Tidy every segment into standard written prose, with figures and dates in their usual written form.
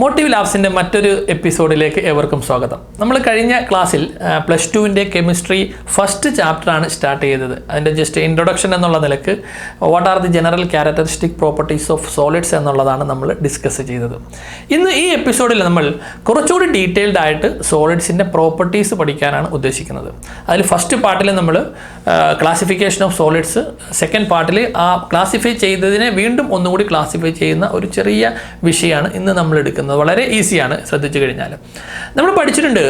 Motive ലാബ്സിൻ്റെ മറ്റൊരു എപ്പിസോഡിലേക്ക് ഏവർക്കും സ്വാഗതം. നമ്മൾ കഴിഞ്ഞ ക്ലാസ്സിൽ +2 കെമിസ്ട്രി ഫസ്റ്റ് ചാപ്റ്ററാണ് സ്റ്റാർട്ട് ചെയ്തത്. അതിൻ്റെ ജസ്റ്റ് ഇൻട്രൊഡക്ഷൻ എന്നുള്ള നിലക്ക് what are the general characteristic properties of solids എന്നുള്ളതാണ് നമ്മൾ ഡിസ്കസ് ചെയ്തത്. ഇന്ന് ഈ എപ്പിസോഡിൽ നമ്മൾ കുറച്ചുകൂടി ഡീറ്റെയിൽഡ് ആയിട്ട് സോളിഡ്സിൻ്റെ പ്രോപ്പർട്ടീസ് പഠിക്കാനാണ് ഉദ്ദേശിക്കുന്നത്. അതിൽ ഫസ്റ്റ് പാർട്ടിൽ നമ്മൾ ക്ലാസിഫിക്കേഷൻ ഓഫ് സോളിഡ്സ്, സെക്കൻഡ് പാർട്ടിൽ ആ ക്ലാസിഫൈ ചെയ്തതിനെ വീണ്ടും ഒന്നുകൂടി ക്ലാസിഫൈ ചെയ്യുന്ന ഒരു ചെറിയ വിഷയമാണ് ഇന്ന് നമ്മൾ എടുക്കുന്നത്. വളരെ ഈസിയാണ് ശ്രദ്ധിച്ചു കഴിഞ്ഞാൽ. നമ്മൾ പഠിച്ചിട്ടുണ്ട്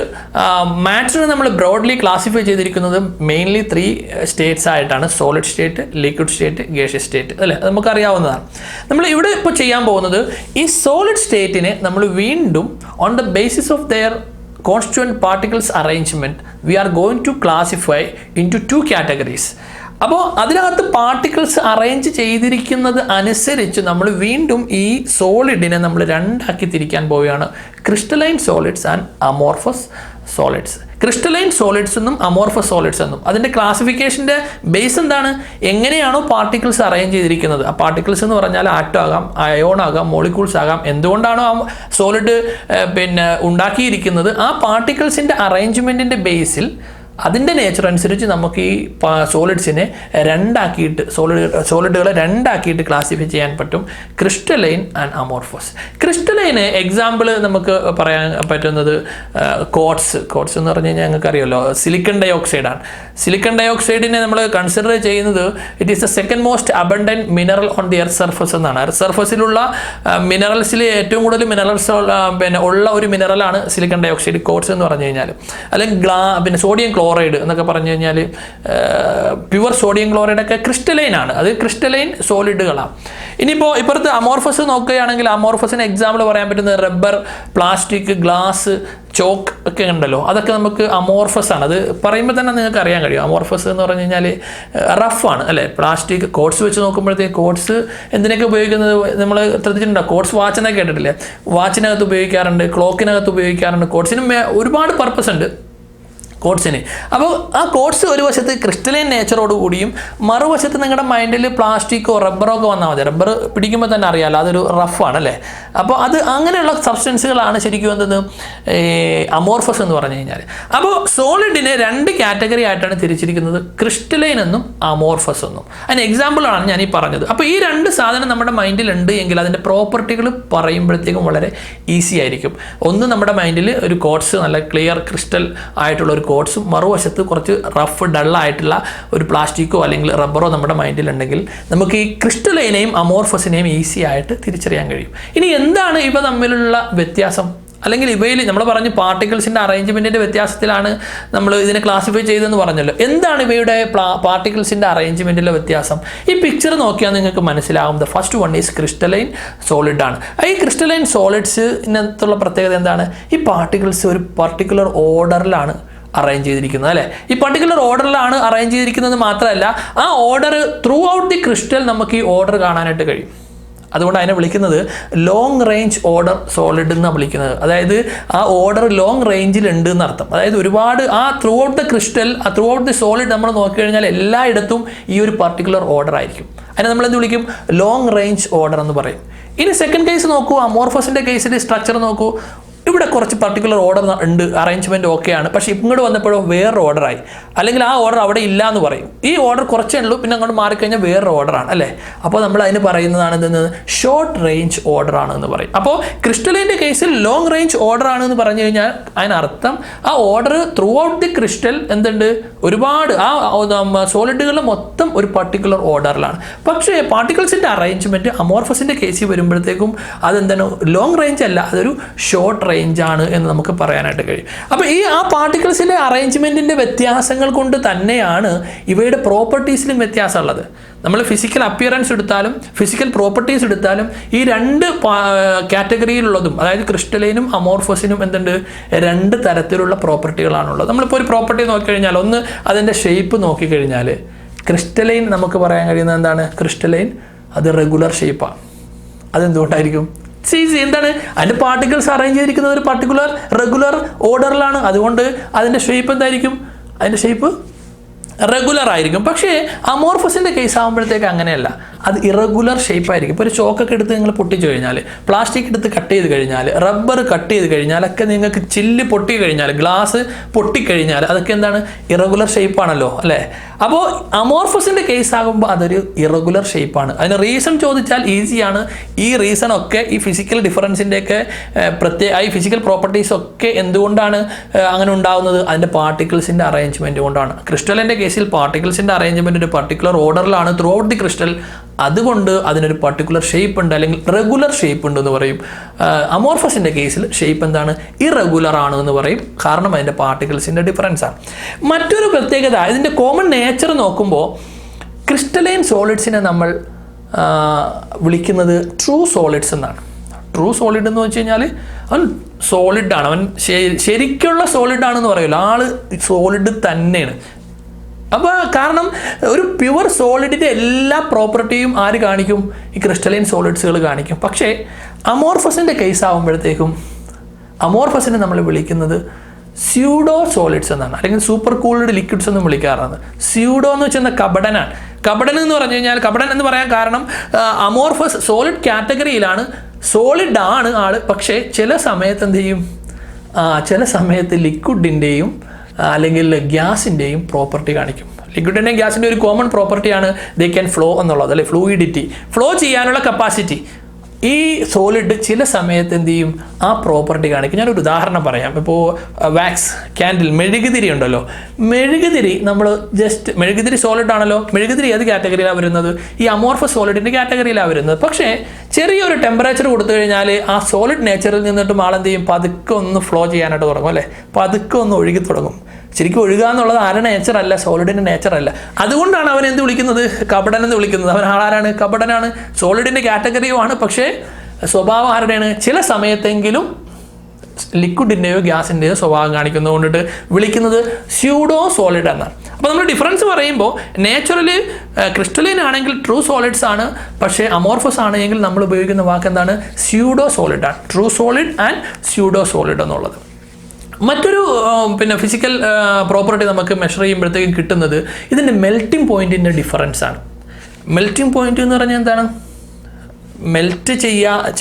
മാറ്ററിനെ നമ്മൾ ബ്രോഡ്ലി ക്ലാസിഫൈ ചെയ്തിരിക്കുന്നത് മെയിൻലി 3 സ്റ്റേറ്റ്സ് ആയിട്ടാണ്: solid state, liquid state, gaseous state, അല്ലേ? നമുക്കറിയാവുന്നതാണ്. നമ്മൾ ഇവിടെ ഇപ്പോൾ ചെയ്യാൻ പോകുന്നത് ഈ സോളിഡ് സ്റ്റേറ്റിനെ നമ്മൾ വീണ്ടും on the basis of their constituent particles arrangement we are going to classify into 2 categories. അപ്പോൾ അതിനകത്ത് പാർട്ടിക്കിൾസ് അറേഞ്ച് ചെയ്തിരിക്കുന്നത് അനുസരിച്ച് നമ്മൾ വീണ്ടും ഈ സോളിഡിനെ നമ്മൾ രണ്ടാക്കി തിരിക്കാൻ പോവുകയാണ്: crystalline solids and amorphous solids. Crystalline solids എന്നും അമോർഫസ് സോളിഡ്സ് എന്നും. അതിൻ്റെ ക്ലാസിഫിക്കേഷൻ്റെ ബേസ് എന്താണ്? എങ്ങനെയാണോ പാർട്ടിക്കിൾസ് അറേഞ്ച് ചെയ്തിരിക്കുന്നത്. ആ പാർട്ടിക്കിൾസ് എന്ന് പറഞ്ഞാൽ ആറ്റം ആകാം, അയോൺ ആകാം, മോളിക്യൂൾസ് ആകാം. എന്തുകൊണ്ടാണോ ആ സോളിഡ് ഉണ്ടാക്കിയിരിക്കുന്നത്, ആ പാർട്ടിക്കിൾസിൻ്റെ അറേഞ്ച്മെൻറ്റിൻ്റെ ബേസിൽ അതിൻ്റെ നേച്ചർ അനുസരിച്ച് നമുക്ക് ഈ സോളിഡ്സിനെ സോളിഡുകളെ രണ്ടാക്കിയിട്ട് ക്ലാസിഫൈ ചെയ്യാൻ പറ്റും: ക്രിസ്റ്റലൈൻ ആൻഡ് അമോർഫസ്. ക്രിസ്റ്റലൈന് എക്സാമ്പിൾ നമുക്ക് പറയാൻ പറ്റുന്നത് കോട്സ് എന്ന് പറഞ്ഞു കഴിഞ്ഞാൽ ഞങ്ങൾക്ക് അറിയാമല്ലോ, സിലിക്കൺ ഡയോക്സൈഡാണ്. സിലിക്കൺ ഡയോക്സൈഡിനെ നമ്മൾ കൺസിഡർ ചെയ്യുന്നത് it is the second most abundant mineral on the earth surface എന്നാണ്. എർത്ത് സർഫസിലുള്ള മിനറൽസിൽ ഏറ്റവും കൂടുതൽ മിനറൽസ് ഉള്ള ഒരു മിനറലാണ് സിലിക്കൺ ഡയോക്സൈഡ്, കോട്സ് എന്ന് പറഞ്ഞു കഴിഞ്ഞാൽ. അല്ലെങ്കിൽ സോഡിയം ക്ലോറൈഡ് എന്നൊക്കെ പറഞ്ഞു കഴിഞ്ഞാൽ പ്യുവർ സോഡിയം ക്ലോറൈഡ് ഒക്കെ ക്രിസ്റ്റലൈൻ ആണ്. അത് ക്രിസ്റ്റലൈൻ സോളിഡുകളാണ്. ഇനിയിപ്പോൾ ഇപ്പുറത്ത് അമോർഫസ് നോക്കുകയാണെങ്കിൽ അമോർഫസിന് എക്സാമ്പിൾ പറയാൻ പറ്റുന്നത് റബ്ബർ, പ്ലാസ്റ്റിക്, ഗ്ലാസ്, ചോക്ക് ഒക്കെ ഉണ്ടല്ലോ. അതൊക്കെ നമുക്ക് അമോർഫസ് ആണ്. അത് പറയുമ്പോൾ തന്നെ നിങ്ങൾക്ക് അറിയാൻ കഴിയും. അമോർഫസ് എന്ന് പറഞ്ഞു കഴിഞ്ഞാൽ റഫാണ്, അല്ലേ? പ്ലാസ്റ്റിക്, കോട്സ് വെച്ച് നോക്കുമ്പോഴത്തേക്ക് കോട്സ് എന്തിനൊക്കെ ഉപയോഗിക്കുന്നത് നമ്മൾ ശ്രദ്ധിച്ചിട്ടുണ്ടോ? കോട്സ് വാച്ചിനൊക്കെ കേട്ടിട്ടില്ലേ? വാച്ചിനകത്ത് ഉപയോഗിക്കാറുണ്ട്, ക്ലോക്കിനകത്ത് ഉപയോഗിക്കാറുണ്ട്. കോട്സിനും ഒരുപാട് പർപ്പസ് ഉണ്ട് കോട്സിന്. അപ്പോൾ ആ കോട്സ് ഒരു വശത്ത് ക്രിസ്റ്റലൈൻ നേച്ചറോട് കൂടിയും മറുവശത്ത് നിങ്ങളുടെ മൈൻഡിൽ പ്ലാസ്റ്റിക്കോ റബ്ബറോ ഒക്കെ വന്നാൽ മതി. റബ്ബർ പിടിക്കുമ്പോൾ തന്നെ അറിയാമല്ലോ, അതൊരു റഫാണ്, അല്ലേ? അപ്പോൾ അത് അങ്ങനെയുള്ള സബ്സ്റ്റൻസുകളാണ് ശരിക്കും എന്തെന്ന് അമോർഫസ് എന്ന് പറഞ്ഞു കഴിഞ്ഞാൽ. അപ്പോൾ സോളിഡിനെ 2 കാറ്റഗറി ആയിട്ടാണ് തിരിച്ചിരിക്കുന്നത്: ക്രിസ്റ്റലൈൻ എന്നും അമോർഫസ് എന്നും. അതിന് എക്സാമ്പിളാണ് ഞാൻ ഈ പറഞ്ഞത്. അപ്പോൾ ഈ 2 സാധനം നമ്മുടെ മൈൻഡിലുണ്ട് എങ്കിൽ അതിൻ്റെ പ്രോപ്പർട്ടികൾ പറയുമ്പോഴത്തേക്കും വളരെ ഈസി ആയിരിക്കും. ഒന്ന്, നമ്മുടെ മൈൻഡിൽ ഒരു കോട്സ്, നല്ല ക്ലിയർ ക്രിസ്റ്റൽ ആയിട്ടുള്ള ഒരു കോട്സും മറുവശത്ത് കുറച്ച് റഫ് ഡള്ളായിട്ടുള്ള ഒരു പ്ലാസ്റ്റിക്കോ അല്ലെങ്കിൽ റബ്ബറോ നമ്മുടെ മൈൻഡിലുണ്ടെങ്കിൽ നമുക്ക് ഈ ക്രിസ്റ്റലൈനെയും അമോർഫസിനെയും ഈസി ആയിട്ട് തിരിച്ചറിയാൻ കഴിയും. ഇനി എന്താണ് ഇവ തമ്മിലുള്ള വ്യത്യാസം? അല്ലെങ്കിൽ ഇവയിൽ നമ്മൾ പറഞ്ഞു പാർട്ടിക്കിൾസിൻ്റെ അറേഞ്ച്മെൻറ്റിൻ്റെ വ്യത്യാസത്തിലാണ് നമ്മൾ ഇതിനെ ക്ലാസിഫൈ ചെയ്തതെന്ന് പറഞ്ഞല്ലോ. എന്താണ് ഇവയുടെ പാർട്ടിക്കിൾസിൻ്റെ അറേഞ്ച്മെൻറ്റിലെ വ്യത്യാസം? ഈ പിക്ചർ നോക്കിയാൽ നിങ്ങൾക്ക് മനസ്സിലാകും. The first one is crystalline solid ആണ്. ഈ ക്രിസ്റ്റലൈൻ സോളിഡ്സിനകത്തുള്ള പ്രത്യേകത എന്താണ്? ഈ പാർട്ടിക്കിൾസ് ഒരു പർട്ടിക്കുലർ ഓർഡറിലാണ് അറേഞ്ച് ചെയ്തിരിക്കുന്നത്, അല്ലേ? ഈ പർട്ടിക്കുലർ ഓർഡറിലാണ് അറേഞ്ച് ചെയ്തിരിക്കുന്നത് മാത്രമല്ല, ആ order through out the crystal നമുക്ക് ഈ ഓർഡർ കാണാനായിട്ട് കഴിയും. അതുകൊണ്ട് അതിനെ വിളിക്കുന്നത് ലോങ് റേഞ്ച് ഓർഡർ സോളിഡ് എന്നാണ് വിളിക്കുന്നത്. അതായത് ആ ഓർഡർ ലോങ് റേഞ്ചിലുണ്ട് എന്നർത്ഥം. അതായത് ഒരുപാട് ആ ത്രൂ ഔട്ട് ദ ക്രിസ്റ്റൽ, ആ ത്രൂ ഔട്ട് ദി സോളിഡ് നമ്മൾ നോക്കിക്കഴിഞ്ഞാൽ എല്ലായിടത്തും ഈ ഒരു പർട്ടിക്കുലർ ഓർഡർ ആയിരിക്കും. അതിനെ നമ്മളെന്ത് വിളിക്കും? ലോങ് റേഞ്ച് ഓർഡർ എന്ന് പറയും. ഇനി സെക്കൻഡ് കേസ് നോക്കൂ, അമോർഫസിൻ്റെ കേസിൽ സ്ട്രക്ചർ നോക്കൂ. ഇവിടെ കുറച്ച് പർട്ടിക്കുലർ ഓർഡർ ഉണ്ട്, അറേഞ്ച്മെൻറ്റ് ഓക്കെയാണ്. പക്ഷേ ഇങ്ങോട്ട് വന്നപ്പോഴോ വേറൊരു ഓർഡറായി, അല്ലെങ്കിൽ ആ ഓർഡർ അവിടെ ഇല്ല എന്ന് പറയും. ഈ ഓർഡർ കുറച്ചേ ഉള്ളൂ, പിന്നെ അങ്ങോട്ട് മാറിക്കഴിഞ്ഞാൽ വേറൊരു ഓർഡറാണ്, അല്ലേ? അപ്പോൾ നമ്മൾ അതിന് പറയുന്നതാണ് എന്തെന്ന്? ഷോർട്ട് റേഞ്ച് ഓർഡർ ആണ് എന്ന് പറയും. അപ്പോൾ ക്രിസ്റ്റലിൻ്റെ കേസിൽ ലോങ് റേഞ്ച് ഓർഡർ ആണ് എന്ന് പറഞ്ഞു കഴിഞ്ഞാൽ അതിനർത്ഥം ആ order through out the crystal എന്തുണ്ട്? ഒരുപാട് ആ സോളിഡുകളുടെ മൊത്തം ഒരു പർട്ടിക്കുലർ ഓർഡറിലാണ്. പക്ഷേ പാർട്ടിക്കിൾസിൻ്റെ അറേഞ്ച്മെൻറ്റ് അമോർഫസിൻ്റെ കേസിൽ വരുമ്പോഴത്തേക്കും അതെന്താണ്? ലോങ് റേഞ്ച് അല്ല, അതൊരു ഷോർട്ട് റേഞ്ച് ആണ് എന്ന് നമുക്ക് പറയാനായിട്ട് കഴിയും. അപ്പോൾ ആ പാർട്ടിക്കിൾസിൻ്റെ അറേഞ്ച്മെൻറ്റിൻ്റെ വ്യത്യാസങ്ങൾ കൊണ്ട് തന്നെയാണ് ഇവയുടെ പ്രോപ്പർട്ടീസിലും വ്യത്യാസമുള്ളത്. നമ്മൾ ഫിസിക്കൽ അപ്പിയറൻസ് എടുത്താലും ഫിസിക്കൽ പ്രോപ്പർട്ടീസ് എടുത്താലും ഈ 2 കാറ്റഗറിയിലുള്ളതും, അതായത് ക്രിസ്റ്റലൈനും അമോർഫസിനും എന്തുണ്ട്? 2 തരത്തിലുള്ള പ്രോപ്പർട്ടികളാണുള്ളത്. നമ്മളിപ്പോൾ ഒരു പ്രോപ്പർട്ടി നോക്കിക്കഴിഞ്ഞാൽ, ഒന്ന് അതിൻ്റെ ഷേപ്പ് നോക്കിക്കഴിഞ്ഞാൽ ക്രിസ്റ്റലൈൻ നമുക്ക് പറയാൻ കഴിയുന്നത് എന്താണ്? ക്രിസ്റ്റലൈൻ അത് റെഗുലർ ഷേപ്പാണ്. അതെന്തുകൊണ്ടായിരിക്കും? എന്താണ്? അതിൻ്റെ പാർട്ടിക്കിൾസ് അറേഞ്ച് ചെയ്തിരിക്കുന്നത് ഒരു പർട്ടിക്കുലർ റെഗുലർ ഓർഡറിലാണ്. അതുകൊണ്ട് അതിൻ്റെ ഷേപ്പ് എന്തായിരിക്കും? അതിൻ്റെ ഷേപ്പ് റെഗുലർ ആയിരിക്കും. പക്ഷേ അമോർഫസിൻ്റെ കേസ് ആകുമ്പോഴത്തേക്ക് അങ്ങനെയല്ല, അത് ഇറഗുലർ ഷേപ്പ് ആയിരിക്കും. ഇപ്പോൾ ഒരു ചോക്കൊക്കെ എടുത്ത് നിങ്ങൾ പൊട്ടിച്ചു കഴിഞ്ഞാൽ, പ്ലാസ്റ്റിക് എടുത്ത് കട്ട് ചെയ്ത് കഴിഞ്ഞാൽ, റബ്ബർ കട്ട് ചെയ്ത് കഴിഞ്ഞാലൊക്കെ നിങ്ങൾക്ക് ചില്ല് പൊട്ടി കഴിഞ്ഞാൽ, ഗ്ലാസ് പൊട്ടിക്കഴിഞ്ഞാൽ അതൊക്കെ എന്താണ്, ഇറഗുലർ ഷേപ്പാണല്ലോ അല്ലേ. അപ്പോൾ അമോർഫസിൻ്റെ കേസ് ആകുമ്പോൾ അതൊരു ഇറഗുലർ ഷേപ്പാണ്. അതിന് റീസൺ ചോദിച്ചാൽ ഈസിയാണ്. ഈ റീസണൊക്കെ ഈ ഫിസിക്കൽ ഡിഫറൻസിൻ്റെയൊക്കെ ഈ ഫിസിക്കൽ പ്രോപ്പർട്ടീസ് ഒക്കെ എന്തുകൊണ്ടാണ് അങ്ങനെ ഉണ്ടാകുന്നത്, അതിൻ്റെ പാർട്ടിക്കിൾസിൻ്റെ അറേഞ്ച്മെൻറ്റ് കൊണ്ടാണ്. ക്രിസ്റ്റലിൻ്റെ കേസിൽ പാർട്ടിക്കിൾസിൻ്റെ അറേഞ്ച്മെൻറ്റ് ഒരു പർട്ടിക്കുലർ ഓർഡറിലാണ് ത്രൂ ഔട്ട് ദി ക്രിസ്റ്റൽ. അതുകൊണ്ട് അതിനൊരു പർട്ടിക്കുലർ ഷേപ്പ് ഉണ്ട്, അല്ലെങ്കിൽ റെഗുലർ ഷേപ്പ് ഉണ്ട് എന്ന് പറയും. അമോർഫസിൻ്റെ കേസിൽ ഷേപ്പ് എന്താണ്, ഇറഗുലർ ആണ് എന്ന് പറയും. കാരണം അതിൻ്റെ പാർട്ടിക്കിൾസിൻ്റെ ഡിഫറൻസ് ആണ്. മറ്റൊരു പ്രത്യേകത, ഇതിൻ്റെ കോമൺ നേച്ചർ നോക്കുമ്പോൾ ക്രിസ്റ്റലൈൻ സോളിഡ്സിനെ നമ്മൾ വിളിക്കുന്നത് ട്രൂ സോളിഡ്സ് എന്നാണ്. ട്രൂ സോളിഡ് എന്ന് വെച്ച് കഴിഞ്ഞാൽ അവൻ സോളിഡാണ്, അവൻ ശരിക്കുള്ള സോളിഡാണെന്ന് പറയുമല്ലോ, ആള് സോളിഡ് തന്നെയാണ്. അപ്പോൾ കാരണം ഒരു പ്യുവർ സോളിഡിൻ്റെ എല്ലാ പ്രോപ്പർട്ടിയും ആര് കാണിക്കും, ഈ ക്രിസ്റ്റലൈൻ സോളിഡ്സുകൾ കാണിക്കും. പക്ഷേ അമോർഫസിൻ്റെ കേസ് ആകുമ്പോഴത്തേക്കും അമോർഫസിനെ നമ്മൾ വിളിക്കുന്നത് സ്യൂഡോ സോളിഡ്സ് എന്നാണ്, അല്ലെങ്കിൽ സൂപ്പർ കൂൾഡ് ലിക്വിഡ്സ് എന്നും വിളിക്കാറാണ്. സ്യൂഡോ എന്ന് വെച്ചാൽ കപടനാണ്. കപടൻ എന്ന് പറഞ്ഞു കഴിഞ്ഞാൽ, കപടൻ എന്ന് പറയാൻ കാരണം അമോർഫസ് സോളിഡ് കാറ്റഗറിയിലാണ്, സോളിഡ് ആണ് ആള്. പക്ഷേ ചില സമയത്ത് എന്ത് ചെയ്യും, ചില സമയത്ത് ലിക്വിഡിൻ്റെയും അല്ലെങ്കിൽ ഗ്യാസിൻ്റെയും പ്രോപ്പർട്ടി കാണിക്കും. ലിക്വിഡിൻ്റെയും ഗ്യാസിൻ്റെ ഒരു കോമൺ പ്രോപ്പർട്ടിയാണ് ദേ ക്യാൻ ഫ്ലോ എന്നുള്ളത്, അല്ലെ, ഫ്ലൂയിഡിറ്റി, ഫ്ലോ ചെയ്യാനുള്ള കപ്പാസിറ്റി. ഈ സോളിഡ് ചില സമയത്ത് എന്ത് ചെയ്യും, ആ പ്രോപ്പർട്ടി കാണിക്കും. ഞാനൊരു ഉദാഹരണം പറയാം. ഇപ്പോൾ വാക്സ്, ക്യാൻഡിൽ, മെഴുകുതിരി ഉണ്ടല്ലോ. മെഴുകുതിരി നമ്മൾ ജസ്റ്റ്, മെഴുകുതിരി സോളിഡ് ആണല്ലോ, മെഴുകുതിരി ഏത് കാറ്റഗറിയിലാണ് വരുന്നത്, ഈ അമോർഫസ് സോളിഡിൻ്റെ കാറ്റഗറിയിലാണ് വരുന്നത്. പക്ഷേ ചെറിയൊരു ടെമ്പറേച്ചർ കൊടുത്തു കഴിഞ്ഞാൽ ആ സോളിഡ് നേച്ചറിൽ നിന്നിട്ട് ആളെന്ത് ചെയ്യും, പതുക്കെ ഒന്ന് ഫ്ലോ ചെയ്യാനായിട്ട് തുടങ്ങും, അല്ലേ, പതുക്കെ ഒന്ന് ഒഴുകി തുടങ്ങും. ശരിക്കും ഒഴുകുക എന്നുള്ളത് ആരുടെ നേച്ചറല്ല, സോളിഡിൻ്റെ നേച്ചറല്ല. അതുകൊണ്ടാണ് അവൻ എന്ത് വിളിക്കുന്നത്, കപടൻ എന്ന് വിളിക്കുന്നത്. അവൻ ആളാരാണ്, കപടനാണ്, സോളിഡിൻ്റെ കാറ്റഗറിയുമാണ്. പക്ഷേ സ്വഭാവം ആരുടെയാണ്, ചില സമയത്തെങ്കിലും ലിക്വിഡിൻ്റെയോ ഗ്യാസിൻ്റെയോ സ്വഭാവം കാണിക്കുന്നതുകൊണ്ടിട്ട് വിളിക്കുന്നത് സ്യൂഡോ സോളിഡ് എന്നാണ്. അപ്പോൾ നമ്മൾ ഡിഫറൻസ് പറയുമ്പോൾ നേച്ചുറലി ക്രിസ്റ്റലൈൻ ആണെങ്കിൽ ട്രൂ സോളിഡ്സ് ആണ്, പക്ഷേ അമോർഫസ് ആണെങ്കിൽ നമ്മൾ ഉപയോഗിക്കുന്ന വാക്ക് എന്താണ്, സ്യൂഡോ സോളിഡ് ആണ്. True solid and pseudo solid എന്നുള്ളത്. മറ്റൊരു ഫിസിക്കൽ പ്രോപ്പർട്ടി നമുക്ക് മെഷർ ചെയ്യുമ്പോഴത്തേക്കും കിട്ടുന്നത് ഇതിൻ്റെ മെൽറ്റിംഗ് പോയിൻറ്റിൻ്റെ ഡിഫറൻസ് ആണ്. മെൽറ്റിംഗ് പോയിന്റ് എന്ന് പറഞ്ഞാൽ എന്താണ്, മെൽറ്റ്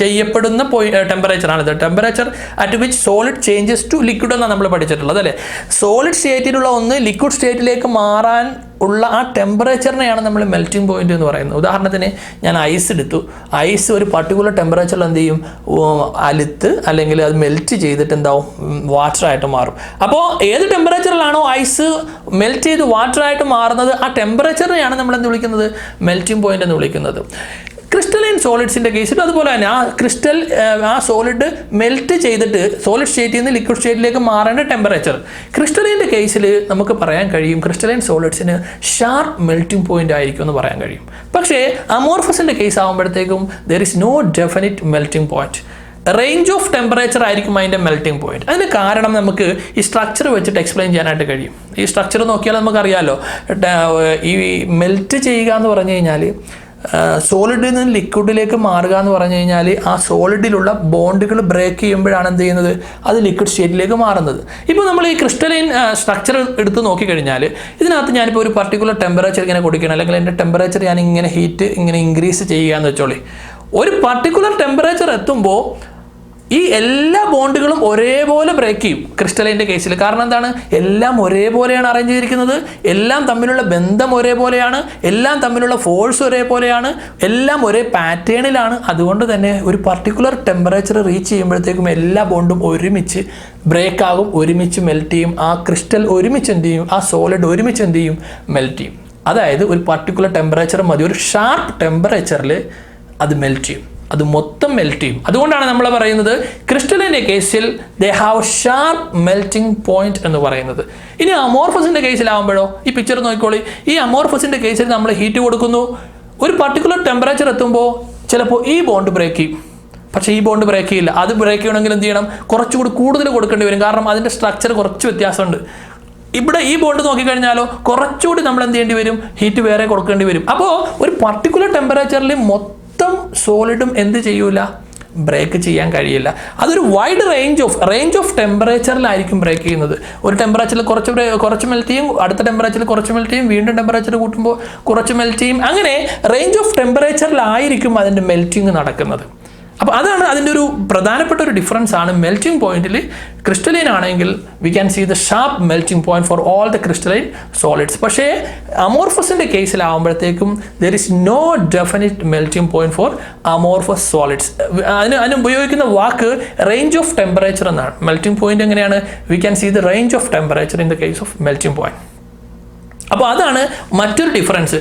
ചെയ്യപ്പെടുന്ന ടെമ്പറേച്ചറാണ് ഇത്. Temperature at which solid changes to liquid എന്നാണ് നമ്മൾ പഠിച്ചിട്ടുള്ളത്, അല്ലേ. സോളിഡ് സ്റ്റേറ്റിലുള്ള ഒന്ന് ലിക്വിഡ് സ്റ്റേറ്റിലേക്ക് മാറാൻ ഉള്ള ആ ടെമ്പറേച്ചറിനെയാണ് നമ്മൾ മെൽറ്റിംഗ് പോയിന്റ് എന്ന് പറയുന്നത്. ഉദാഹരണത്തിന് ഞാൻ ഐസ് എടുത്തു. ഐസ് ഒരു പർട്ടിക്കുലർ ടെമ്പറേച്ചറിൽ എന്ത് ചെയ്യും, അലുത്ത് അല്ലെങ്കിൽ അത് മെൽറ്റ് ചെയ്തിട്ട് എന്താവും, വാട്ടറായിട്ട് മാറും. അപ്പോൾ ഏത് ടെമ്പറേച്ചറിലാണോ ഐസ് മെൽറ്റ് ചെയ്ത് വാട്ടറായിട്ട് മാറുന്നത്, ആ ടെമ്പറേച്ചറിനെയാണ് നമ്മൾ എന്ത് വിളിക്കുന്നത്, മെൽറ്റിംഗ് പോയിന്റ് എന്ന് വിളിക്കുന്നത്. ക്രിസ്റ്റലൈൻ സോളിഡ്സിൻ്റെ കേസിൽ അതുപോലെ തന്നെ ആ സോളിഡ് മെൽറ്റ് ചെയ്തിട്ട് സോളിഡ് സ്റ്റേറ്റിൽ നിന്ന് ലിക്വിഡ് സ്റ്റേറ്റിലേക്ക് മാറേണ്ട ടെമ്പറേച്ചർ. ക്രിസ്റ്റലൈൻ്റെ കേസിൽ നമുക്ക് പറയാൻ കഴിയും ക്രിസ്റ്റലൈൻ സോളിഡ്സിന് ഷാർപ്പ് മെൽറ്റിംഗ് പോയിന്റ് ആയിരിക്കും എന്ന് പറയാൻ കഴിയും. പക്ഷേ അമോർഫസിൻ്റെ കേസ് ആകുമ്പോഴത്തേക്കും there is no definite melting point. Range of temperature ആയിരിക്കും അതിൻ്റെ മെൽറ്റിംഗ് പോയിന്റ്. അതിന് കാരണം നമുക്ക് ഈ സ്ട്രക്ചർ വെച്ചിട്ട് എക്സ്പ്ലെയിൻ ചെയ്യാനായിട്ട് കഴിയും. ഈ സ്ട്രക്ചർ നോക്കിയാൽ നമുക്കറിയാമല്ലോ, ഈ മെൽറ്റ് ചെയ്യുക എന്ന് പറഞ്ഞു കഴിഞ്ഞാൽ സോളിഡിൽ നിന്ന് ലിക്വിഡിലേക്ക് മാറുക എന്ന് പറഞ്ഞു കഴിഞ്ഞാൽ ആ സോളിഡിലുള്ള ബോണ്ടുകൾ ബ്രേക്ക് ചെയ്യുമ്പോഴാണ് എന്ത് ചെയ്യുന്നത്, അത് ലിക്വിഡ് സ്റ്റേറ്റിലേക്ക് മാറുന്നത്. ഇപ്പോൾ നമ്മൾ ഈ ക്രിസ്റ്റലൈൻ സ്ട്രക്ചർ എടുത്ത് നോക്കിക്കഴിഞ്ഞാൽ ഇതിനകത്ത് ഞാനിപ്പോൾ ഒരു പർട്ടിക്കുലർ ടെമ്പറേച്ചർ ഇങ്ങനെ കൊടുക്കണം, അല്ലെങ്കിൽ എൻ്റെ ടെമ്പറേച്ചർ ഞാൻ ഇങ്ങനെ ഹീറ്റ് ഇങ്ങനെ ഇൻക്രീസ് ചെയ്യുക എന്ന് വെച്ചോളി. ഒരു പർട്ടിക്കുലർ ടെമ്പറേച്ചർ എത്തുമ്പോൾ ഈ എല്ലാ ബോണ്ടുകളും ഒരേപോലെ ബ്രേക്ക് ചെയ്യും ക്രിസ്റ്റലൈൻ്റെ കേസിൽ. കാരണം എന്താണ്, എല്ലാം ഒരേപോലെയാണ് അറേഞ്ച് ചെയ്തിരിക്കുന്നത്, എല്ലാം തമ്മിലുള്ള ബന്ധം ഒരേപോലെയാണ്, എല്ലാം തമ്മിലുള്ള ഫോഴ്സ് ഒരേപോലെയാണ്, എല്ലാം ഒരേ പാറ്റേണിലാണ്. അതുകൊണ്ട് തന്നെ ഒരു പർട്ടിക്കുലർ ടെമ്പറേച്ചർ റീച്ച് ചെയ്യുമ്പോഴത്തേക്കും എല്ലാ ബോണ്ടും ഒരുമിച്ച് ബ്രേക്ക് ആകും, ഒരുമിച്ച് മെൽറ്റ് ചെയ്യും. ആ ക്രിസ്റ്റൽ ഒരുമിച്ച് എന്ത് ചെയ്യും, ആ സോളിഡ് ഒരുമിച്ച് എന്ത് ചെയ്യും, മെൽറ്റ് ചെയ്യും. അതായത് ഒരു പർട്ടിക്കുലർ ടെമ്പറേച്ചർ മതി, ഒരു ഷാർപ്പ് ടെമ്പറേച്ചറിൽ അത് മെൽറ്റ് ചെയ്യും, അത് മൊത്തം മെൽറ്റ് ചെയ്യും. അതുകൊണ്ടാണ് നമ്മൾ പറയുന്നത് ക്രിസ്റ്റലിൻ്റെ കേസിൽ they have sharp melting point എന്ന് പറയുന്നത്. ഇനി അമോർഫസിൻ്റെ കേസിലാവുമ്പോഴോ, ഈ പിക്ചർ നോക്കിക്കോളി. ഈ അമോർഫസിൻ്റെ കേസിൽ നമ്മൾ ഹീറ്റ് കൊടുക്കുന്നു, ഒരു പർട്ടിക്കുലർ ടെമ്പറേച്ചർ എത്തുമ്പോൾ ചിലപ്പോൾ ഈ ബോണ്ട് ബ്രേക്ക് ചെയ്യും, പക്ഷേ ഈ ബോണ്ട് ബ്രേക്ക് ചെയ്യില്ല. അത് ബ്രേക്ക് ചെയ്യണമെങ്കിൽ എന്ത് ചെയ്യണം, കുറച്ചുകൂടി കൂടുതൽ കൊടുക്കേണ്ടി വരും, കാരണം അതിൻ്റെ സ്ട്രക്ചർ കുറച്ച് വ്യത്യാസമുണ്ട്. ഇവിടെ ഈ ബോണ്ട് നോക്കിക്കഴിഞ്ഞാലോ കുറച്ചുകൂടി നമ്മൾ എന്ത് ചെയ്യേണ്ടി വരും, ഹീറ്റ് വേറെ കൊടുക്കേണ്ടി വരും. അപ്പോൾ ഒരു പർട്ടിക്കുലർ ടെമ്പറേച്ചറിൽ മൊത്തം സോളിഡും എന്ത് ചെയ്യൂല, ബ്രേക്ക് ചെയ്യാൻ കഴിയില്ല. അതൊരു വൈഡ് റേഞ്ച് ഓഫ് ടെമ്പറേച്ചറിലായിരിക്കും ബ്രേക്ക് ചെയ്യുന്നത്. ഒരു ടെമ്പറേച്ചറിൽ കുറച്ച് മെൽറ്റ് ചെയ്യും, അടുത്ത ടെമ്പറേച്ചറിൽ കുറച്ച് മെൽറ്റ് ചെയ്യും, വീണ്ടും ടെമ്പറേച്ചർ കൂട്ടുമ്പോൾ കുറച്ച് മെൽറ്റ് ചെയ്യും. അങ്ങനെ റേഞ്ച് ഓഫ് ടെമ്പറേച്ചറിലായിരിക്കും അതിൻ്റെ മെൽറ്റിങ് നടക്കുന്നത്. അപ്പോൾ അതാണ് അതിൻ്റെ ഒരു പ്രധാനപ്പെട്ട ഒരു ഡിഫറൻസ് ആണ്. മെൽറ്റിംഗ് പോയിന്റിൽ ക്രിസ്റ്റലൈൻ ആണെങ്കിൽ we can see the sharp melting point for all the crystalline solids. പക്ഷേ അമോർഫസിൻ്റെ കേസിലാവുമ്പോഴത്തേക്കും there is no definite melting point for amorphous solids. അതിന് ഉപയോഗിക്കുന്ന വാക്ക് റേഞ്ച് ഓഫ് ടെമ്പറേച്ചർ എന്നാണ്. മെൽറ്റിംഗ് പോയിന്റ് എങ്ങനെയാണ്? We can see the range of temperature in the case of melting point. അപ്പോൾ അതാണ് മറ്റൊരു ഡിഫറൻസ്.